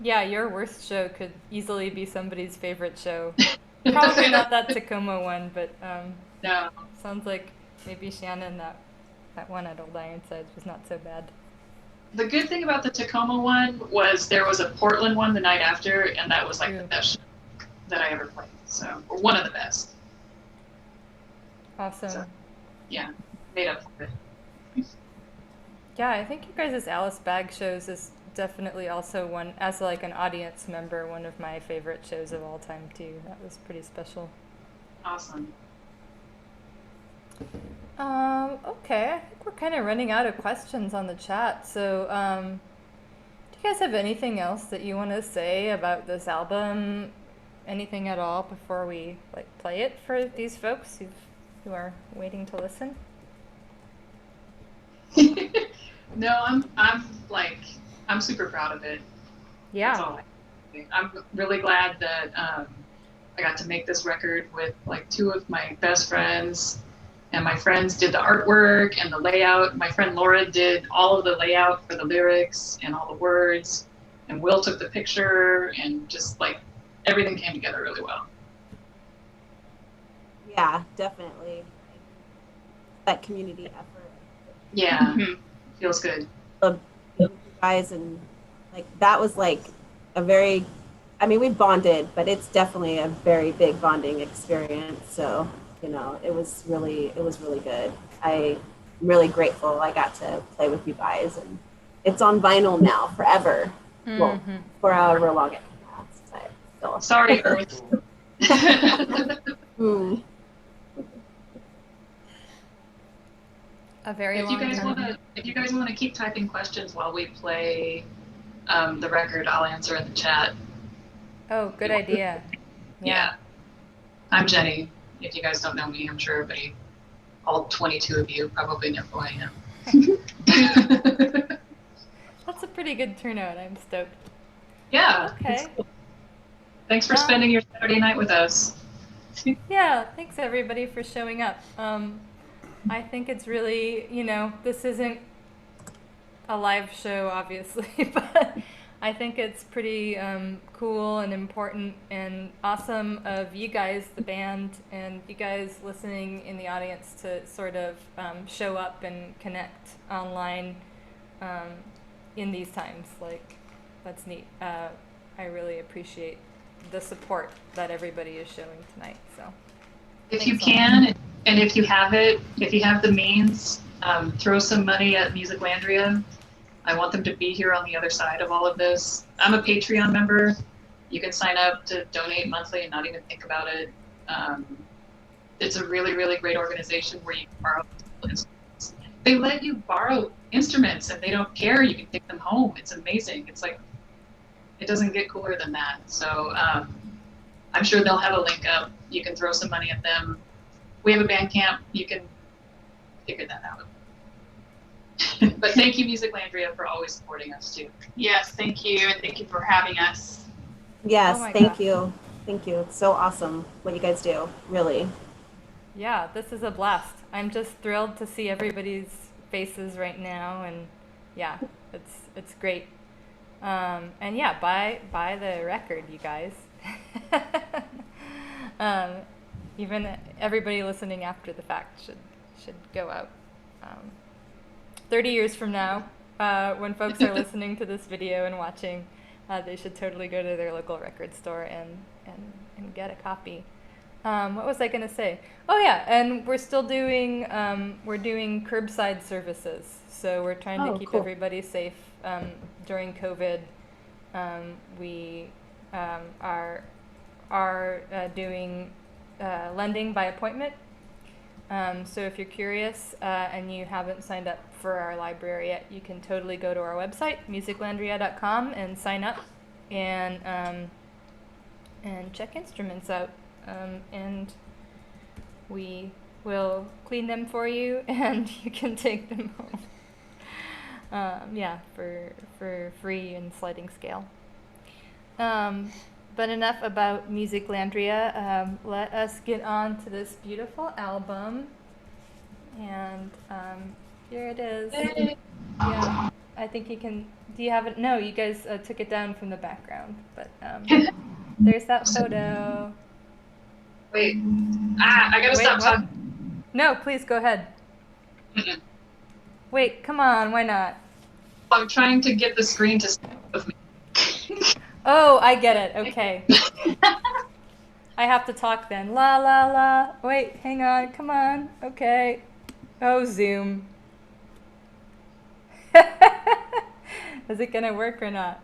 Yeah, your worst show could easily be somebody's favorite show. Probably not that Tacoma one, but No. sounds like maybe Shannon, that one at Old Ironsides was not so bad. The good thing about the Tacoma one was there was a Portland one the night after, and that was like the best show that I ever played. So, or one of the best. Awesome. So, yeah, made up for it. Yeah, I think you guys' Alice Bag shows is definitely also one, as like an audience member, one of my favorite shows of all time too. That was pretty special. Awesome. Okay, I think we're kind of running out of questions on the chat. So, do you guys have anything else that you want to say about this album? Anything at all before we like play it for these folks who are waiting to listen? No, I'm super proud of it. Yeah. That's all. I'm really glad that I got to make this record with like two of my best friends, and my friends did the artwork and the layout. My friend Laura did all of the layout for the lyrics and all the words, and Will took the picture, and just like everything came together really well. Yeah, definitely. That community effort. Yeah, feels good. You guys, and like that was like a very, I mean, we bonded, but it's definitely a very big bonding experience. So, you know, it was really good. I'm really grateful I got to play with you guys, and it's on vinyl now forever. Well, for however long it lasts. But still. Sorry, Earth. A very If long time. you guys want to keep typing questions while we play the record, I'll answer in the chat. Oh, good idea. Yeah. I'm Jenny. If you guys don't know me, I'm sure everybody, all 22 of you, probably know who I am. That's a pretty good turnout. I'm stoked. Yeah. Okay. Thanks for spending your Saturday night with us. Yeah, thanks everybody for showing up. I think it's really, you know, this isn't a live show, obviously, but I think it's pretty cool and important and awesome of you guys, the band, and you guys listening in the audience to sort of show up and connect online in these times. Like, that's neat. I really appreciate the support that everybody is showing tonight. So, if you can, and if you have it, if you have the means, throw some money at Musiclandria. I want them to be here on the other side of all of this. I'm a Patreon member. You can sign up to donate monthly and not even think about it. It's a really, really great organization where you can borrow instruments. They let you borrow instruments and they don't care. You can take them home. It's amazing. It's like, it doesn't get cooler than that. So I'm sure they'll have a link up. You can throw some money at them. We have a Bandcamp. You can figure that out. But thank you, Musiclandria, for always supporting us too. Yes, thank you, and thank you for having us. Yes, Oh my thank gosh. you. Thank you. It's so awesome what you guys do, really. Yeah, this is a blast. I'm just thrilled to see everybody's faces right now, and yeah, it's great. And yeah, buy the record, you guys. Even everybody listening after the fact should go out. 30 years from now, when folks are listening to this video and watching, they should totally go to their local record store and get a copy. What was I going to say? Oh yeah, and we're still doing we're doing curbside services. So we're trying to keep cool. everybody safe during COVID. We are doing lending by appointment. So if you're curious and you haven't signed up for our library yet, you can totally go to our website, musiclandria.com, and sign up and check instruments out. And we will clean them for you, and you can take them home. Yeah, for free and sliding scale. But enough about Musiclandria. Let us get on to this beautiful album. And here it is. Yeah, I think you can. Do you have it? No, you guys took it down from the background. But there's that photo. Wait. I gotta stop what? talking. No, please go ahead. Mm-mm. Wait, come on, why not? I'm trying to get the screen to stop with me. Oh, I get it. Okay. I have to talk then. La la la. Wait, hang on. Come on. Okay. Oh, Zoom. Is it gonna work or not?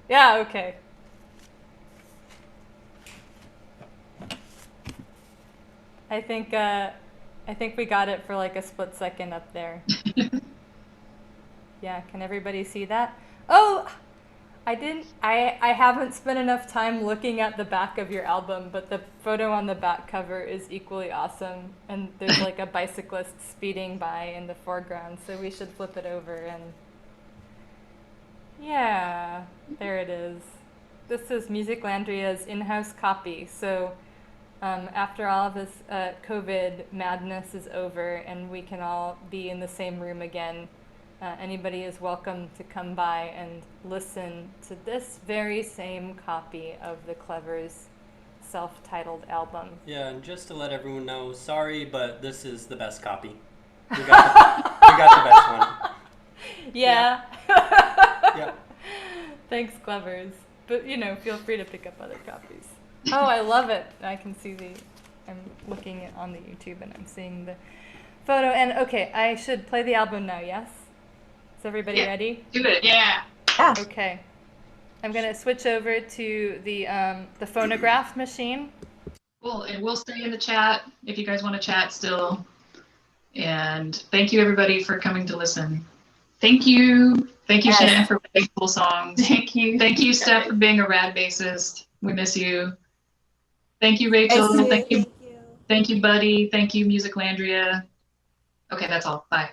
Yeah, okay. I think we got it for like a split second up there. Yeah, can everybody see that? Oh, I haven't spent enough time looking at the back of your album, but the photo on the back cover is equally awesome. And there's like a bicyclist speeding by in the foreground, so we should flip it over and yeah, there it is. This is Musiclandria's in-house copy. So after all of this COVID madness is over and we can all be in the same room again, anybody is welcome to come by and listen to this very same copy of the Clevers self-titled album. Yeah, and just to let everyone know, sorry, but this is the best copy. We got the best one. Yeah. Yep. Thanks, Clevers. But, you know, feel free to pick up other copies. Oh, I love it. I can see I'm looking on the YouTube and I'm seeing the photo. And, okay, I should play the album now, yes? Is everybody ready? Do it. Yeah. Okay. I'm going to switch over to the phonograph machine. Cool, and we'll stay in the chat if you guys want to chat still. And thank you, everybody, for coming to listen. Thank you. Thank you, Shannon, for playing cool songs. Thank you. Thank you, Steph, for being a rad bassist. We miss you. Thank you, Rachel. Thank you. Thank you, Buddy. Thank you, Musiclandria. Okay, that's all. Bye.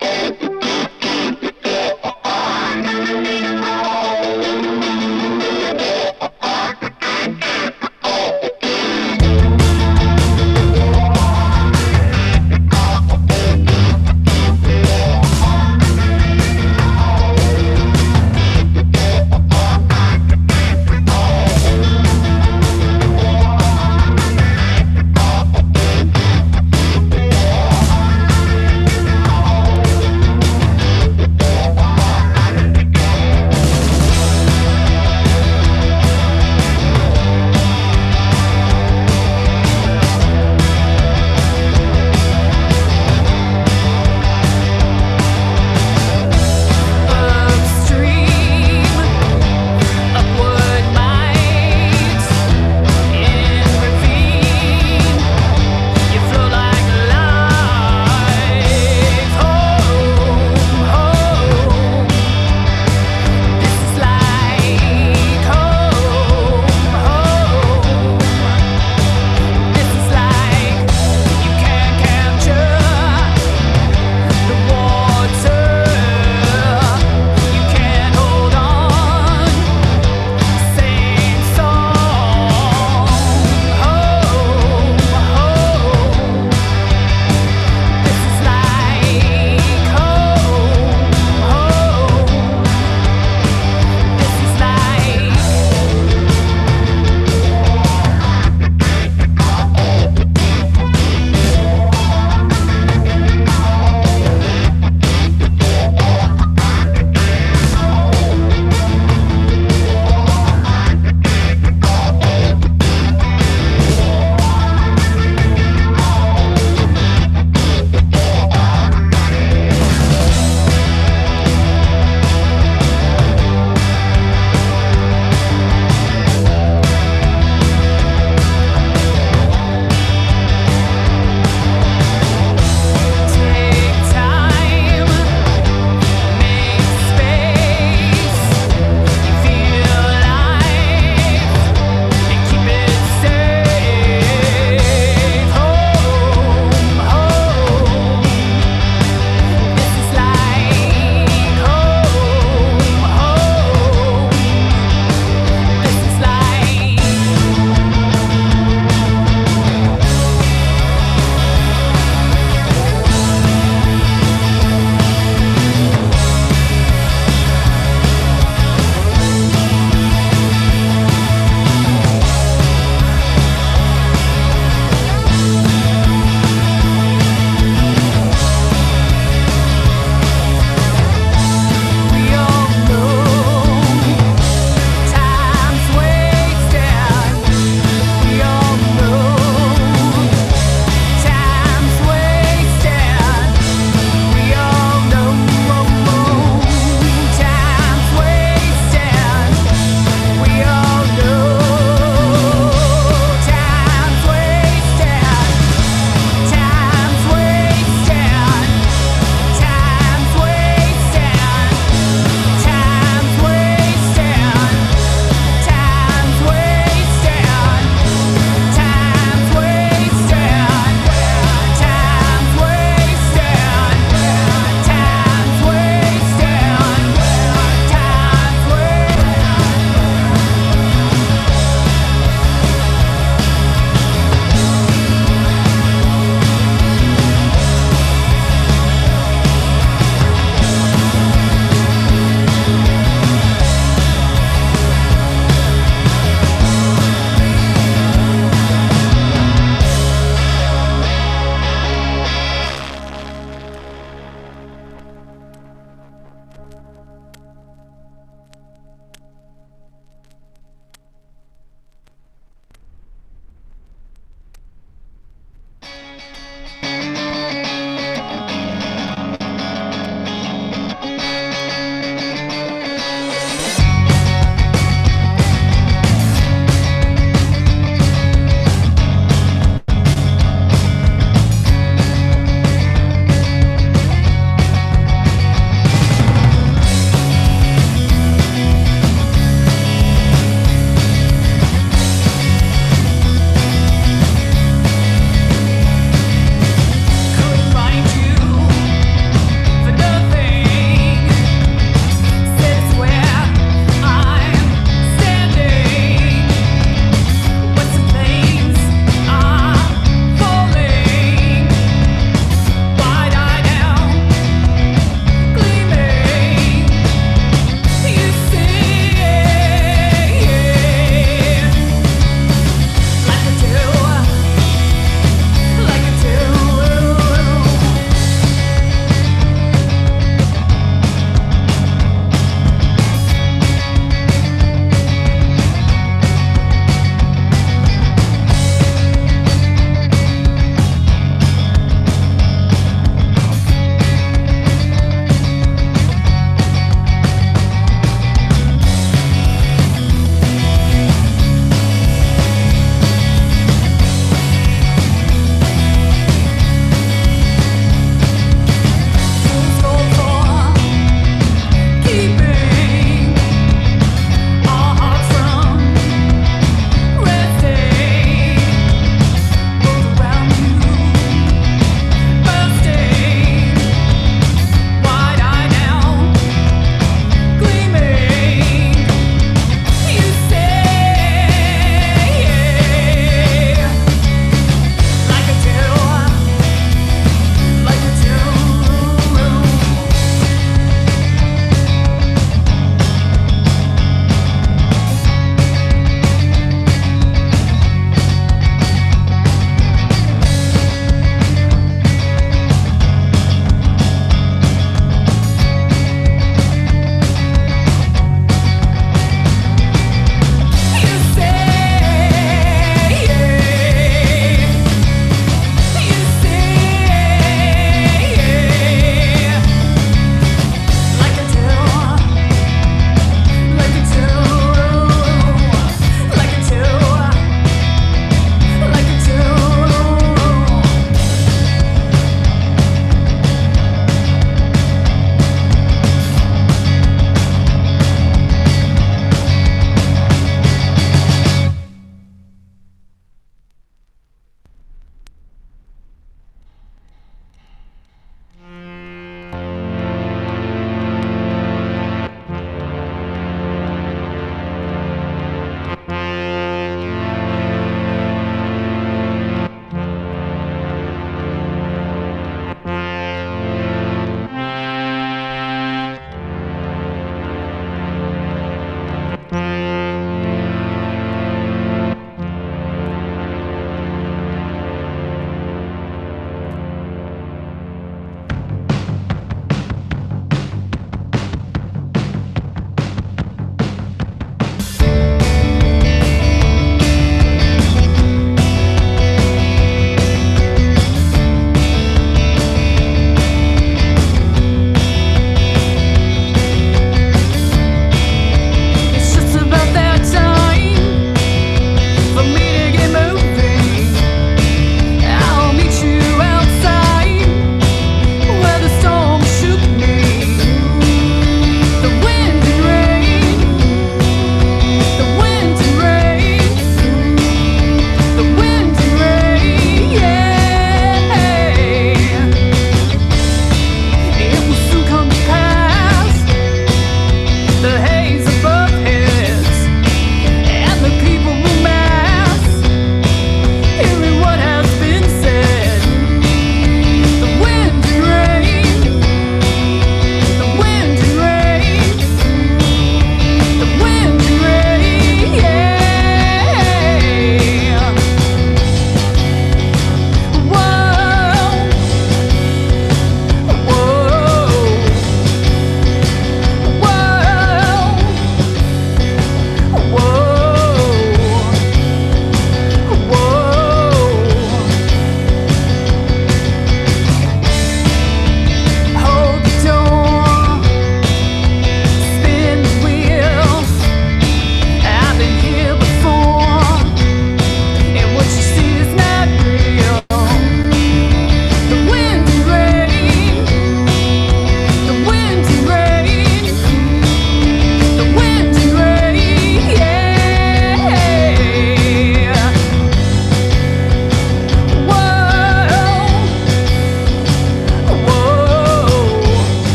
Okay.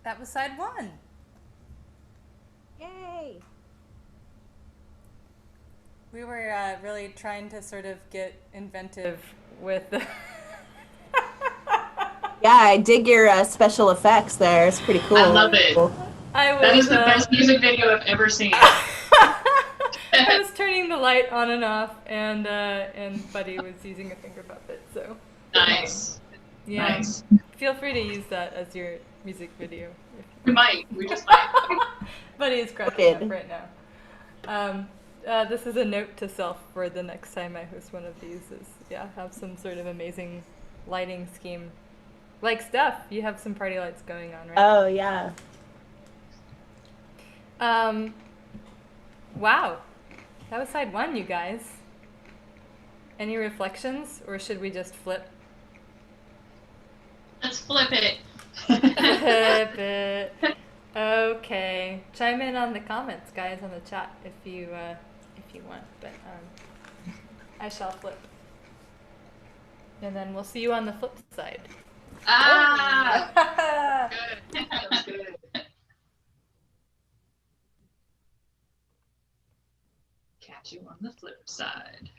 That was side one. Yay! We were really trying to sort of get inventive with the. Yeah, I dig your special effects there. It's pretty cool. I love it. That is the best music video I've ever seen. I was turning the light on and off, and Buddy was using a finger puppet. So Nice. yeah, Nice. feel free to use that as your music video. We might. We just might. Buddy is cracking up right now. This is a note to self for the next time I host one of these. Is have some sort of amazing lighting scheme. Like Steph, you have some party lights going on, right? Oh yeah. Wow. That was side one, you guys. Any reflections, or should we just flip? Let's flip it. Flip it. Okay. Chime in on the comments, guys, on the chat if you want. But I shall flip. And then we'll see you on the flip side. Ah! Good. That was good. Catch you on the flip side.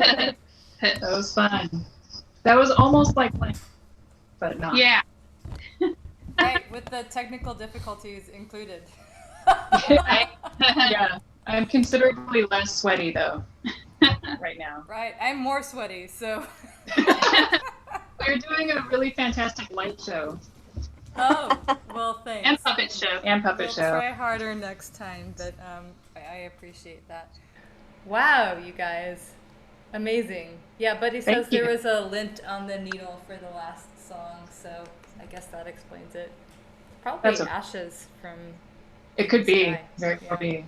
That was fun. That was almost like playing, but not. Yeah. Right, with the technical difficulties included. Yeah, I'm considerably less sweaty though right now. Right, I'm more sweaty, so. We're doing a really fantastic light show Oh, well, thanks. And puppet show. and puppet We'll show. try harder next time, but I appreciate that. Wow, you guys. Amazing. Yeah, Buddy says Thank you. there was a lint on the needle for the last song, so I guess that explains it. Probably That's a- ashes from. It could be. Sky. Very Yeah. could be.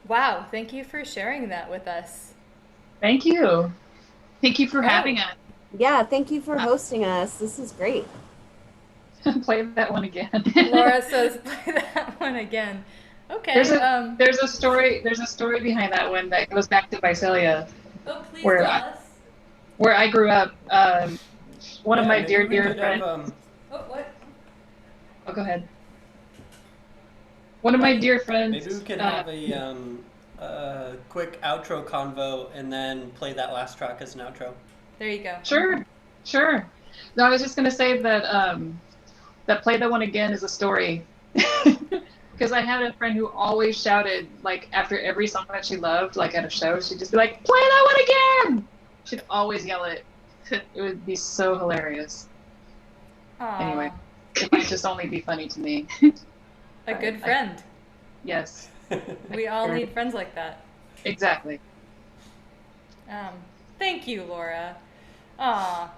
Wow, thank you for sharing that with us. Thank you. Thank you for having us. Yeah, thank you for hosting us. This is great. Play that one again. Laura says play that one again. Okay. There's a story behind that one that goes back to Visalia, oh, please where tell I- us. where I grew up. One of my maybe we dear could have, friends. Oh, what? Oh, go ahead. One of my dear friends. maybe we could have a quick outro convo and then play that last track as an outro. There you go. Sure. No, I was just gonna say that that play that one again is a story. Because I had a friend who always shouted, like, after every song that she loved, like at a show, she'd just be like, play that one again! She'd always yell it. It would be so hilarious. Aw, Anyway. It might just only be funny to me. a good friend. Yes, We all need friends like that. exactly. Thank you, Laura. Aw.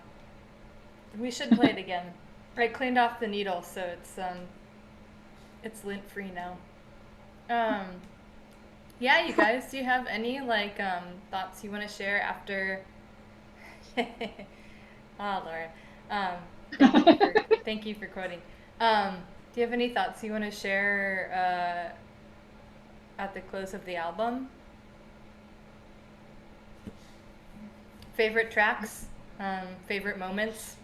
We should play it again. I cleaned off the needle, so it's lint free now. Yeah, you guys, do you have any thoughts you want to share after? Laura. Thank you for quoting. Do you have any thoughts you want to share at the close of the album? Favorite tracks? Favorite moments?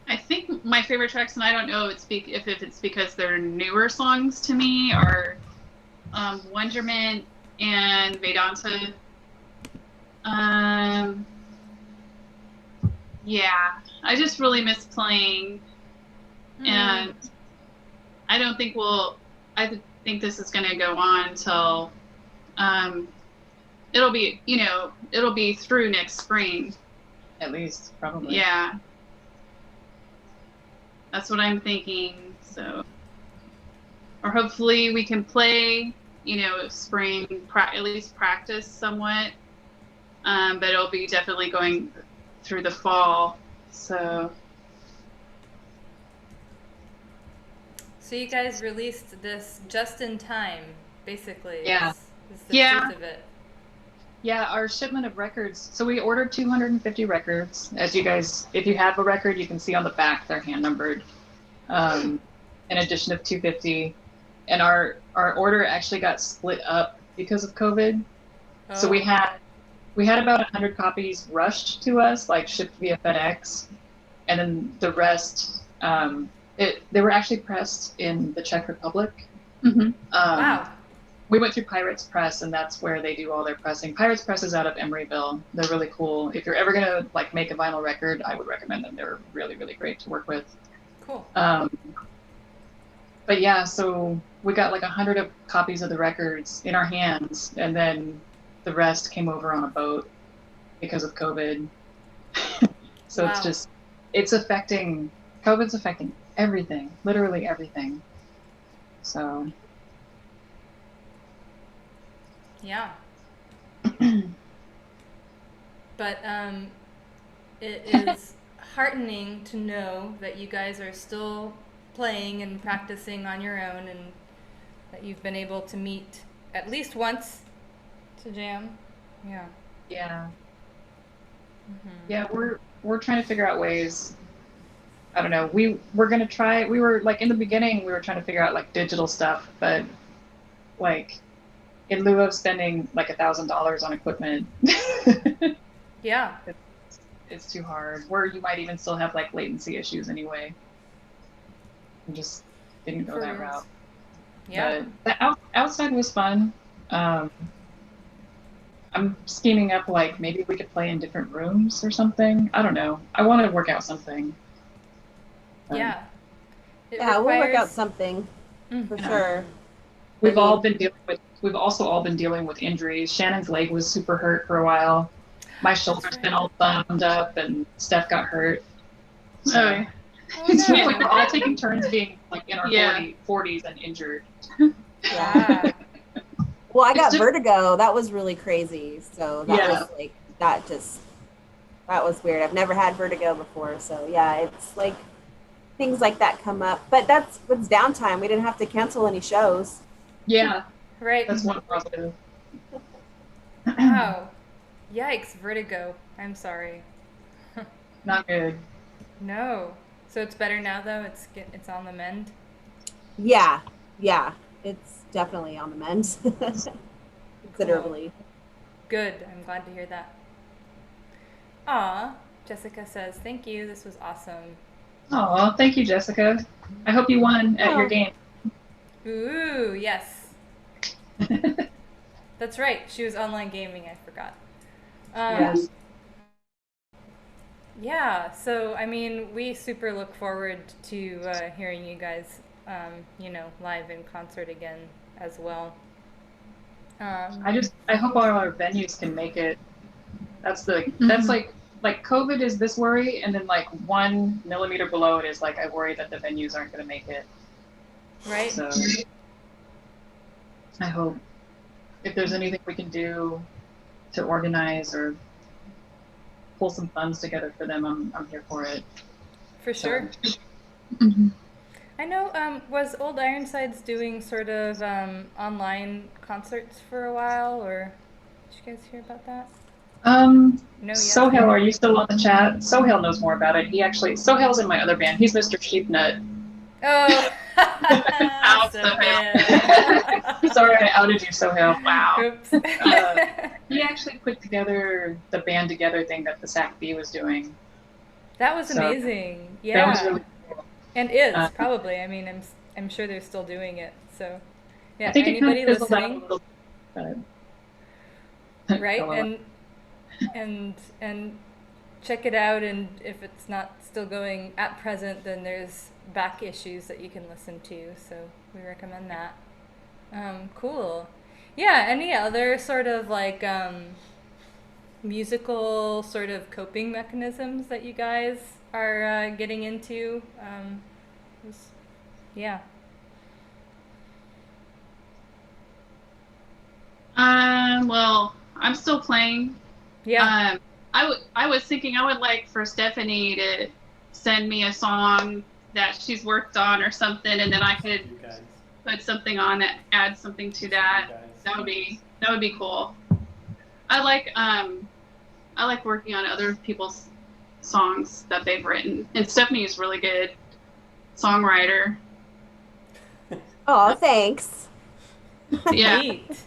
I think my favorite tracks, and I don't know if it's because they're newer songs to me, are Wonderment and Vedanta. Yeah, I just really miss playing, and I don't think I think this is going to go on until it'll be through next spring. At least, probably. Yeah. That's what I'm thinking. So, or hopefully we can play, spring, at least practice somewhat. But it'll be definitely going through the fall. So you guys released this just in time, basically. Yeah. Is the Yeah. truth of it. Yeah, our shipment of records. So we ordered 250 records. As you guys, if you have a record, you can see on the back they're hand numbered. An addition of 250, and our order actually got split up because of COVID. So we had about 100 copies rushed to us, like shipped via FedEx, and then the rest, they were actually pressed in the Czech Republic. Wow. We went through Pirates Press, and that's where they do all their pressing. Pirates Press is out of Emeryville. They're really cool. If you're ever gonna make a vinyl record, I would recommend them. They're really, really great to work with. Cool. But yeah, so we got 100 copies of the records in our hands, and then the rest came over on a boat because of COVID. So Wow. COVID's affecting everything, literally everything. So. Yeah. But it is heartening to know that you guys are still playing and practicing on your own, and that you've been able to meet at least once to jam. Yeah. Yeah. Mm-hmm. Yeah, we're trying to figure out ways. I don't know. We were in the beginning we were trying to figure out digital stuff, but in lieu of spending $1,000 on equipment, Yeah. it's too hard. Where you might even still have latency issues anyway. We just didn't go For that reals. route. Yeah. But the outside was fun. I'm scheming up like maybe we could play in different rooms or something. I don't know. I want to work out something. Yeah. It Yeah, we'll work out requires. something for Yeah. sure. We've I all mean, been dealing with. We've also all been dealing with injuries. Shannon's leg was super hurt for a while. My shoulder's been right. all thumbed up, and Steph got hurt. So Oh, yeah. Oh it's like we're no. all taking turns being like in our Yeah. 40s and injured. yeah. Ah. Well, I It's got just- vertigo. That was really crazy. So that Yeah. was like that was weird. I've never had vertigo before. So yeah, it's like things like that come up. But that's what's downtime. We didn't have to cancel any shows. Yeah, Right. that's one positive. Wow. Yikes, vertigo. I'm sorry. Not good. No. So it's better now though. It's on the mend. Yeah, yeah, it's definitely on the mend considerably. Good. I'm glad to hear that. Aw. Jessica says, "Thank you. This was awesome." Oh, thank you, Jessica. I hope you won at your Oh. game. Ooh, yes. That's right. She was online gaming. I forgot. Yes. Yeah. So I mean, we super look forward to hearing you guys, live in concert again as well. I hope all our venues can make it. That's like COVID is this worry, and then like 1 millimeter below it is like I worry that the venues aren't going to make it. Right. So I hope if there's anything we can do to organize or pull some funds together for them, I'm here for it. For sure. Mhm. I know. Was Old Ironsides doing sort of online concerts for a while, or did you guys hear about that? No, yes. Sohail, are you still on the chat? Sohail knows more about it. Sohail's in my other band. He's Mr. Sheepnut. Oh. Ow, So Sohail. bad. Sorry, I outed you, Sohail. Wow. Oops. He actually put together the band together thing that the SAC-B was doing. That was So, amazing. Yeah. That was really cool. And is Uh, probably. I mean, I'm sure they're still doing it. So, yeah. I think it kind Anybody of fizzled out a listening, little bit. right? LOL. And check it out. And if it's not still going at present, then there's back issues that you can listen to. So we recommend that. Cool. Yeah. Any other sort of like musical sort of coping mechanisms that you guys are getting into? Yeah. Well, I'm still playing. Yeah. I was thinking I would like for Stephanie to send me a song that she's worked on or something, and then I could You guys. put something on that, add something to that. You guys. That would be cool. I like working on other people's songs that they've written, and Stephanie is really good songwriter. Oh, thanks. Yeah. Neat.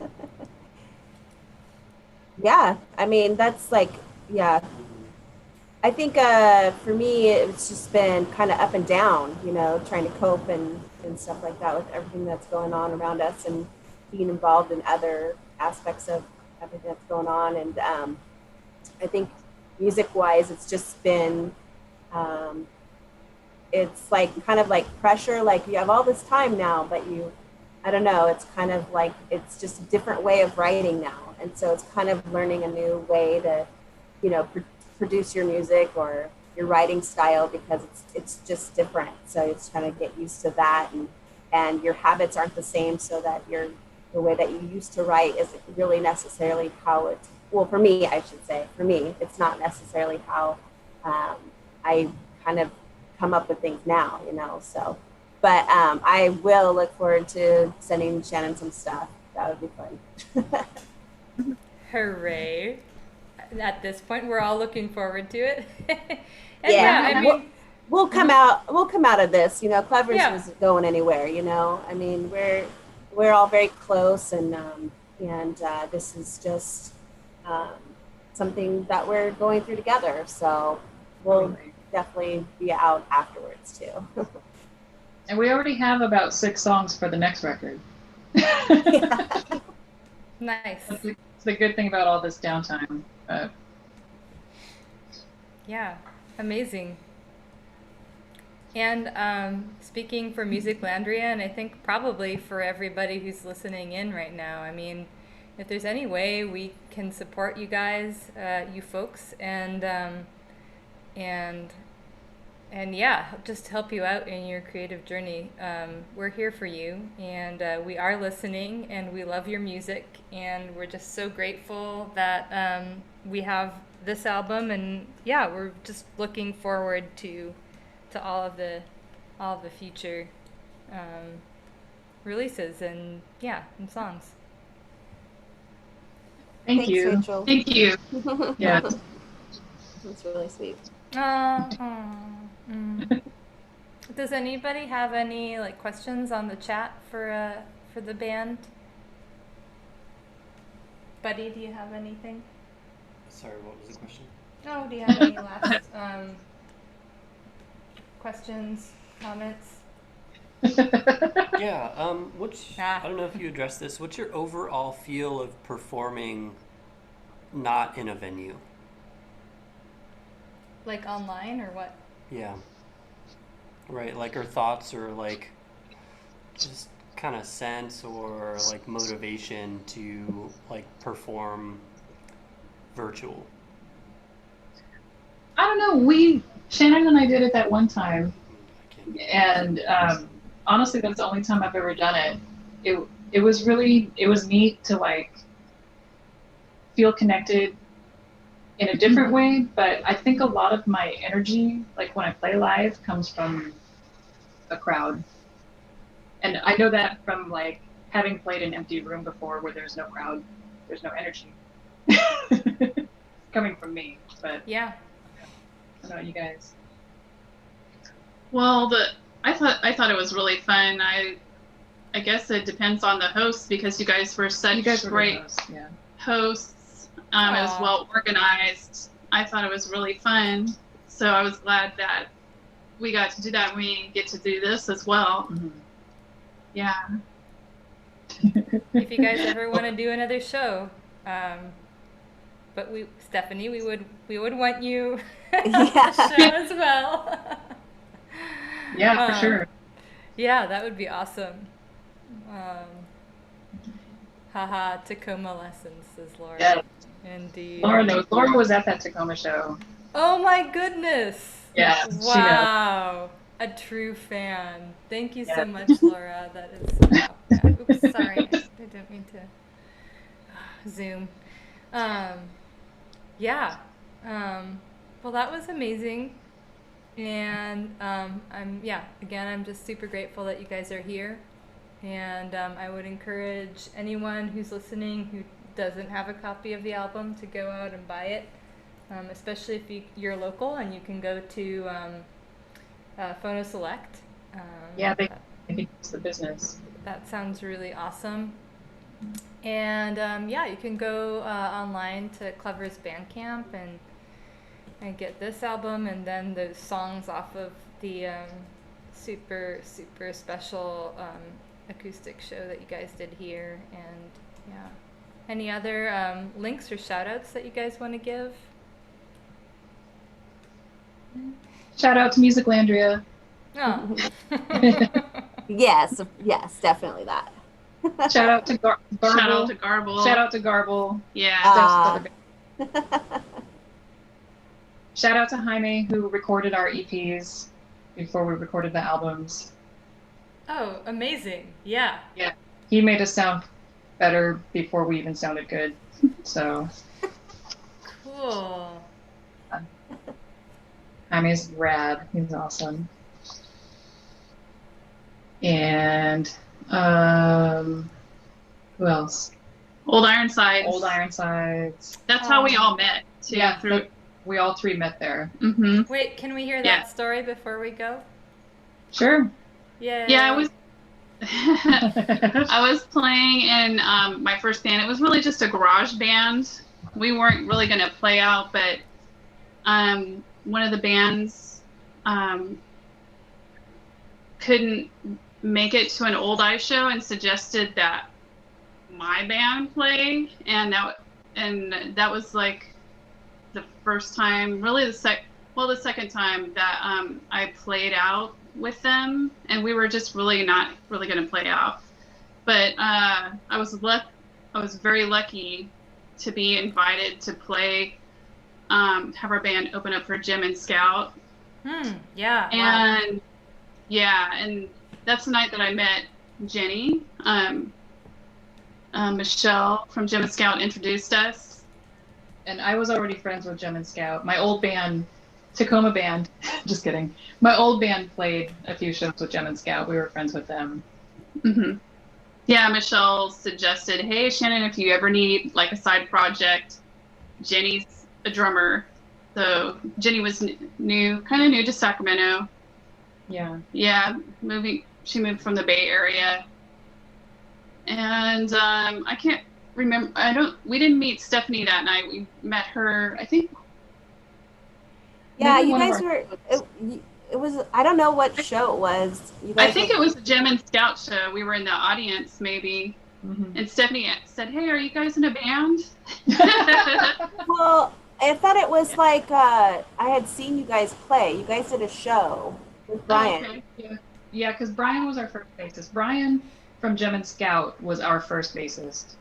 Yeah, I mean that's like yeah. I think for me it's just been kind of up and down, trying to cope and stuff like that with everything that's going on around us and being involved in other aspects of everything that's going on. And I think music-wise, it's just been it's like kind of like pressure, like you have all this time now, but I don't know, it's kind of like it's just a different way of writing now. And so it's kind of learning a new way to, produce your music or your writing style because it's just different. So it's trying to get used to that and your habits aren't the same so that the way that you used to write isn't really necessarily how it's, well, for me, I should say, for me, it's not necessarily how I kind of come up with things now, so. But I will look forward to sending Shannon some stuff. That would be fun. Hooray. At this point, we're all looking forward to it. And Yeah. I mean, We'll come out of this, Clevers Yeah. isn't going anywhere, I mean, we're all very close and this is just something that we're going through together. So we'll definitely be out afterwards too. And we already have about 6 songs for the next record. Nice. It's the good thing about all this downtime. Yeah, amazing. And speaking for Musiclandria, and I think probably for everybody who's listening in right now, I mean, if there's any way we can support you guys, you folks, and yeah, just help you out in your creative journey, we're here for you, and we are listening, and we love your music, and we're just so grateful that we have this album, and yeah, we're just looking forward to all of the future releases and songs. Thank Thanks, you. Rachel. Thank you. Yeah. That's really sweet. Does anybody have any questions on the chat for the band? Buddy, do you have anything? Sorry, what was the question? Oh, do you have any last questions, comments? Yeah, I don't know if you addressed this. What's your overall feel of performing not in a venue? Like online or what? Yeah. Right, or thoughts or just kind of sense or motivation to perform virtual. I don't know. Shannon and I did it that one time, and honestly, that's the only time I've ever done it. It was neat to feel connected in a different way, but I think a lot of my energy, when I play live, comes from a crowd. And I know that from having played an empty room before where there's no crowd, there's no energy. Coming from me, but yeah. I don't know, you guys. Well, I thought it was really fun. I guess it depends on the host because you guys were such great hosts. It was well organized. I thought it was really fun. So I was glad that we got to do that. We get to do this as well. Mm-hmm. Yeah. If you guys ever want to do another show, but Stephanie, we would want you on the show as well. Yeah, for sure. Yeah, that would be awesome. Haha, Tacoma lessons, says Laura. Yeah. Indeed. Laura knows. Laura was at that Tacoma show. Oh my goodness. Yeah. Wow. A true fan. Thank you so much, Laura. That is. Wow. Yeah. Oops, sorry. I didn't mean to zoom. Yeah. Well, that was amazing. And I'm just super grateful that you guys are here. And I would encourage anyone who's listening who doesn't have a copy of the album to go out and buy it, especially if you're local and you can go to Phono Select. They it's the business. That sounds really awesome. And you can go online to Clevers Bandcamp and get this album and then those songs off of the super, super special acoustic show that you guys did here. And any other links or shout outs that you guys want to give? Shout out to Musiclandria. Oh. Yes, definitely that. Shout out to Garble. Shout out to Garble. Shout out to Garble. Yeah. Shout out to Jaime, who recorded our EPs before we recorded the albums. Oh, amazing. Yeah. Yeah. He made us sound better before we even sounded good. So. Cool. Jaime's rad. He's awesome. And who else? Old Ironsides. Old Ironsides. That's how we all met too. Yeah, we all three met there. Mm-hmm. Wait, can we hear that story before we go? Sure. Yeah. Yeah, I was I was playing in my first band. It was really just a garage band. We weren't really going to play out, but one of the bands couldn't make it to an Old Eye show and suggested that my band play, and that was like the first time, really the second time that I played out with them, and we were just really not really going to play out. But I was very lucky to be invited to play, have our band open up for Jim and Scout. Yeah. And wow. yeah, and that's the night that I met Jenny. Michelle from Jim and Scout introduced us. And I was already friends with Jim and Scout. My old band, Tacoma band, just kidding. My old band played a few shows with Jim and Scout. We were friends with them. Mm-hmm. Yeah, Michelle suggested, hey, Shannon, if you ever need like a side project, Jenny's a drummer. So Jenny was kind of new to Sacramento. Yeah. Yeah, she moved from the Bay Area. And I can't remember, we didn't meet Stephanie that night. We met her, I think. Yeah, you guys were, it was, I don't know what show it was. You guys I think it was the Jim and Scout show. We were in the audience maybe. Mm-hmm. And Stephanie said, hey, are you guys in a band? Well, I thought it was like, I had seen you guys play. You guys did a show with Brian. Oh, okay. Yeah, because Brian was our first bassist. Brian from Jim and Scout was our first bassist.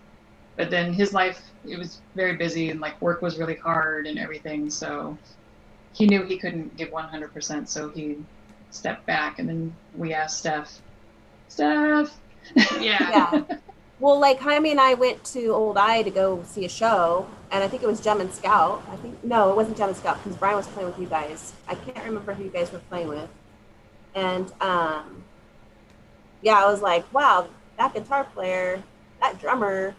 But then his life, it was very busy and like work was really hard and everything. So he knew he couldn't give 100%. So he stepped back, and then we asked Steph. Yeah. Well, like Jaime and I went to Old Eye to go see a show, and I think it was Gem and Scout. No, it wasn't Gem and Scout because Brian was playing with you guys. I can't remember who you guys were playing with. And yeah, I was like, wow, that guitar player, that drummer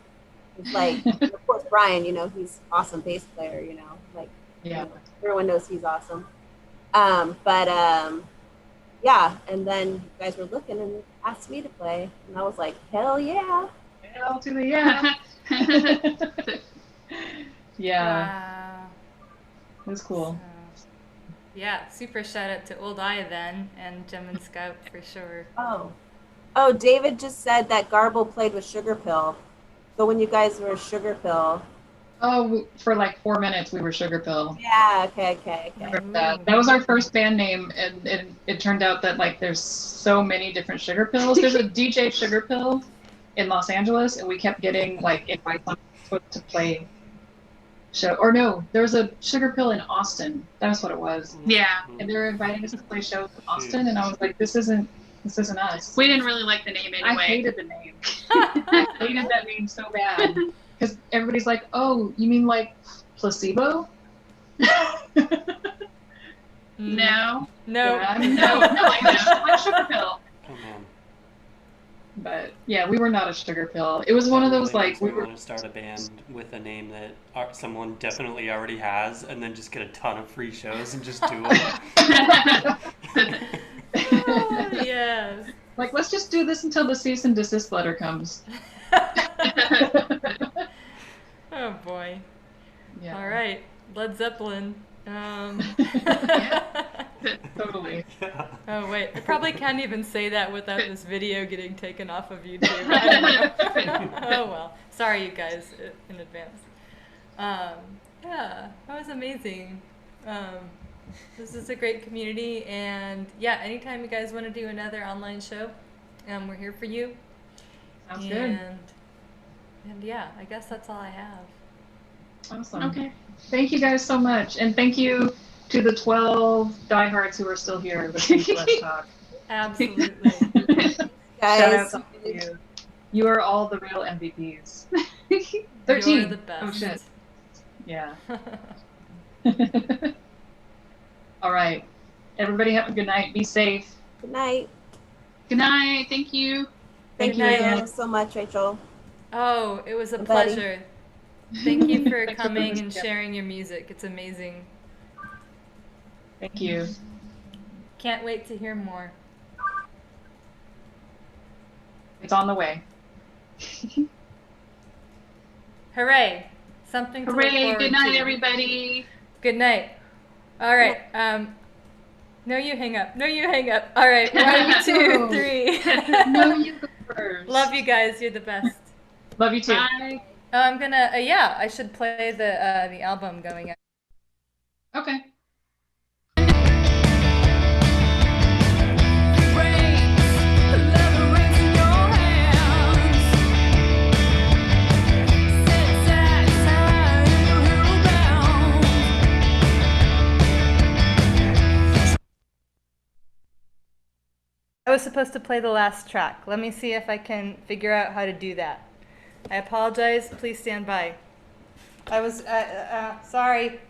is like, of course, Brian, he's awesome bass player, like, yeah, everyone knows he's awesome. Yeah, and then you guys were looking and asked me to play, and I was like, hell yeah. Hell to the yeah. Yeah. Wow. It was cool. So, yeah, super shout out to Old Eye then, and Gem and Scout for sure. Oh, David just said that Garble played with Sugar Pill. So when you guys were Sugar Pill. Oh, for like 4 minutes we were Sugar Pill. Yeah, okay. That was our first band name, and it turned out that like there's so many different Sugar Pills. There's a DJ Sugar Pill in Los Angeles, and we kept getting like invites to play show. Or no, there was a Sugar Pill in Austin. That's what it was. Yeah. And they were inviting us to play shows in Austin, and I was like, this isn't us. We didn't really like the name anyway. I hated the name. I hated that name so bad. Because everybody's like, oh, you mean like placebo? No. Yeah, no, like Sugar Pill. Oh man. But yeah, we were not a Sugar Pill. It was one of those like we want to start a band with a name that someone definitely already has, and then just get a ton of free shows and just do it. Oh, yes. Like, let's just do this until the cease and desist letter comes. Oh boy. Yeah. All right, Led Zeppelin. Yeah, totally. Oh wait, I probably can't even say that without this video getting taken off of YouTube. I don't know. Oh well, sorry you guys in advance. Yeah, that was amazing. This is a great community, and yeah, anytime you guys want to do another online show, we're here for you. Sounds good. And yeah, I guess that's all I have. Awesome. Okay. Thank you guys so much. And thank you to the 12 diehards who are still here listening to us talk. Absolutely. Guys, Shout out to you. You are all the real MVPs. 13. You're the best. Oh, shit. Yeah. All right. Everybody have a good night. Be safe. good night. Good night. Thank you. Thank Good you night. again so much, Rachel. Oh, it was a Buddy. pleasure. Thank you for Thanks for coming putting and this together. sharing your music. It's amazing. Thank you. Can't wait to hear more. It's on the way. Hooray! Something to look Hooray. forward Good night, to. everybody. Good night. All right. No, you hang up. No, you hang up. All right, 1, 2, 3. No, you go first. Love you guys. You're the best. Love you too. Bye. I'm gonna. Yeah, I should play the album going out. Okay. I was supposed to play the last track. Let me see if I can figure out how to do that. I apologize. Please stand by. I was sorry.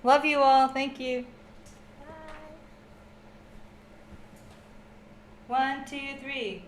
Love you all. Thank you. Bye. 1, 2, 3.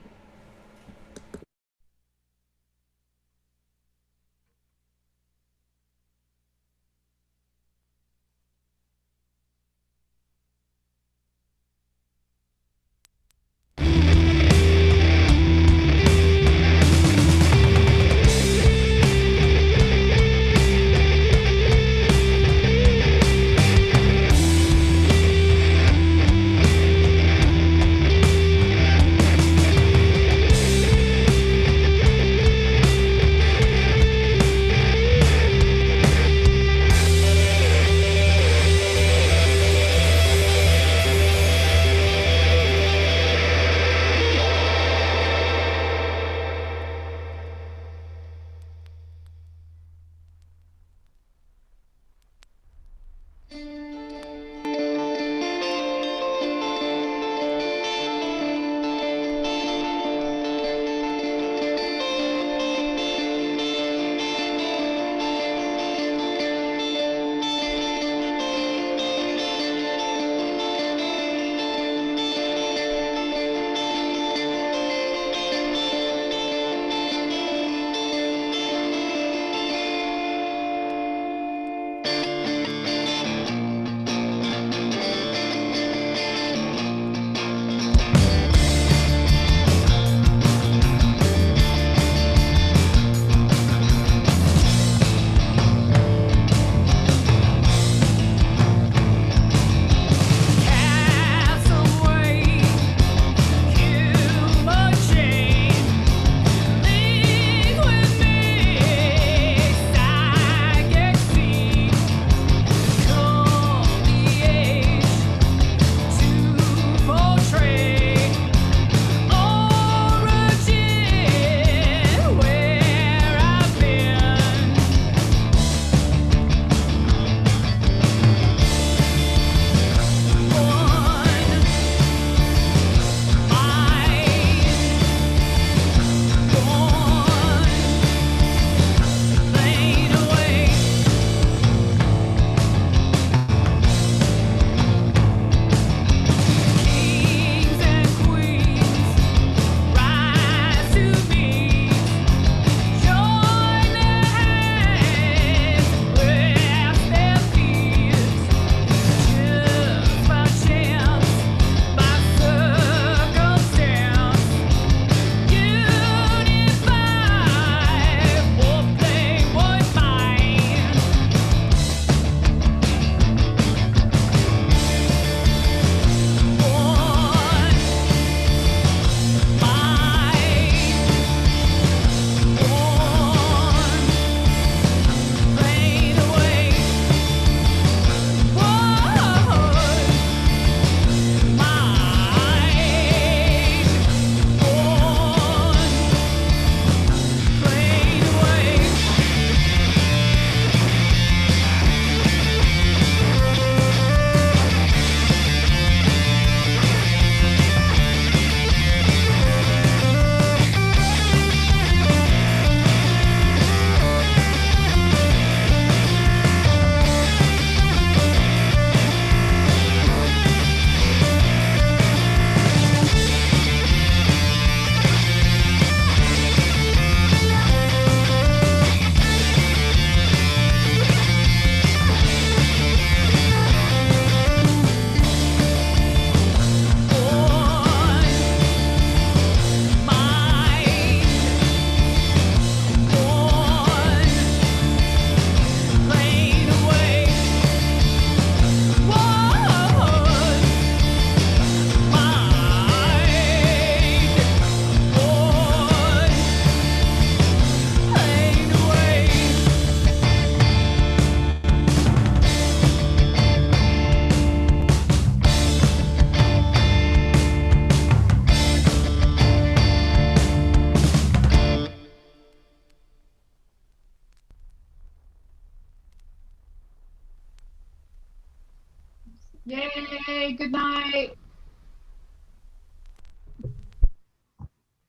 Yay! Good night.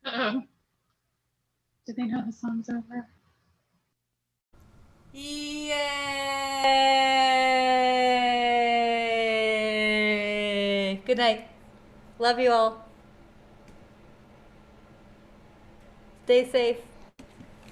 Uh-oh. Do they know the song's over? Yay! Good night. Love you all. Stay safe.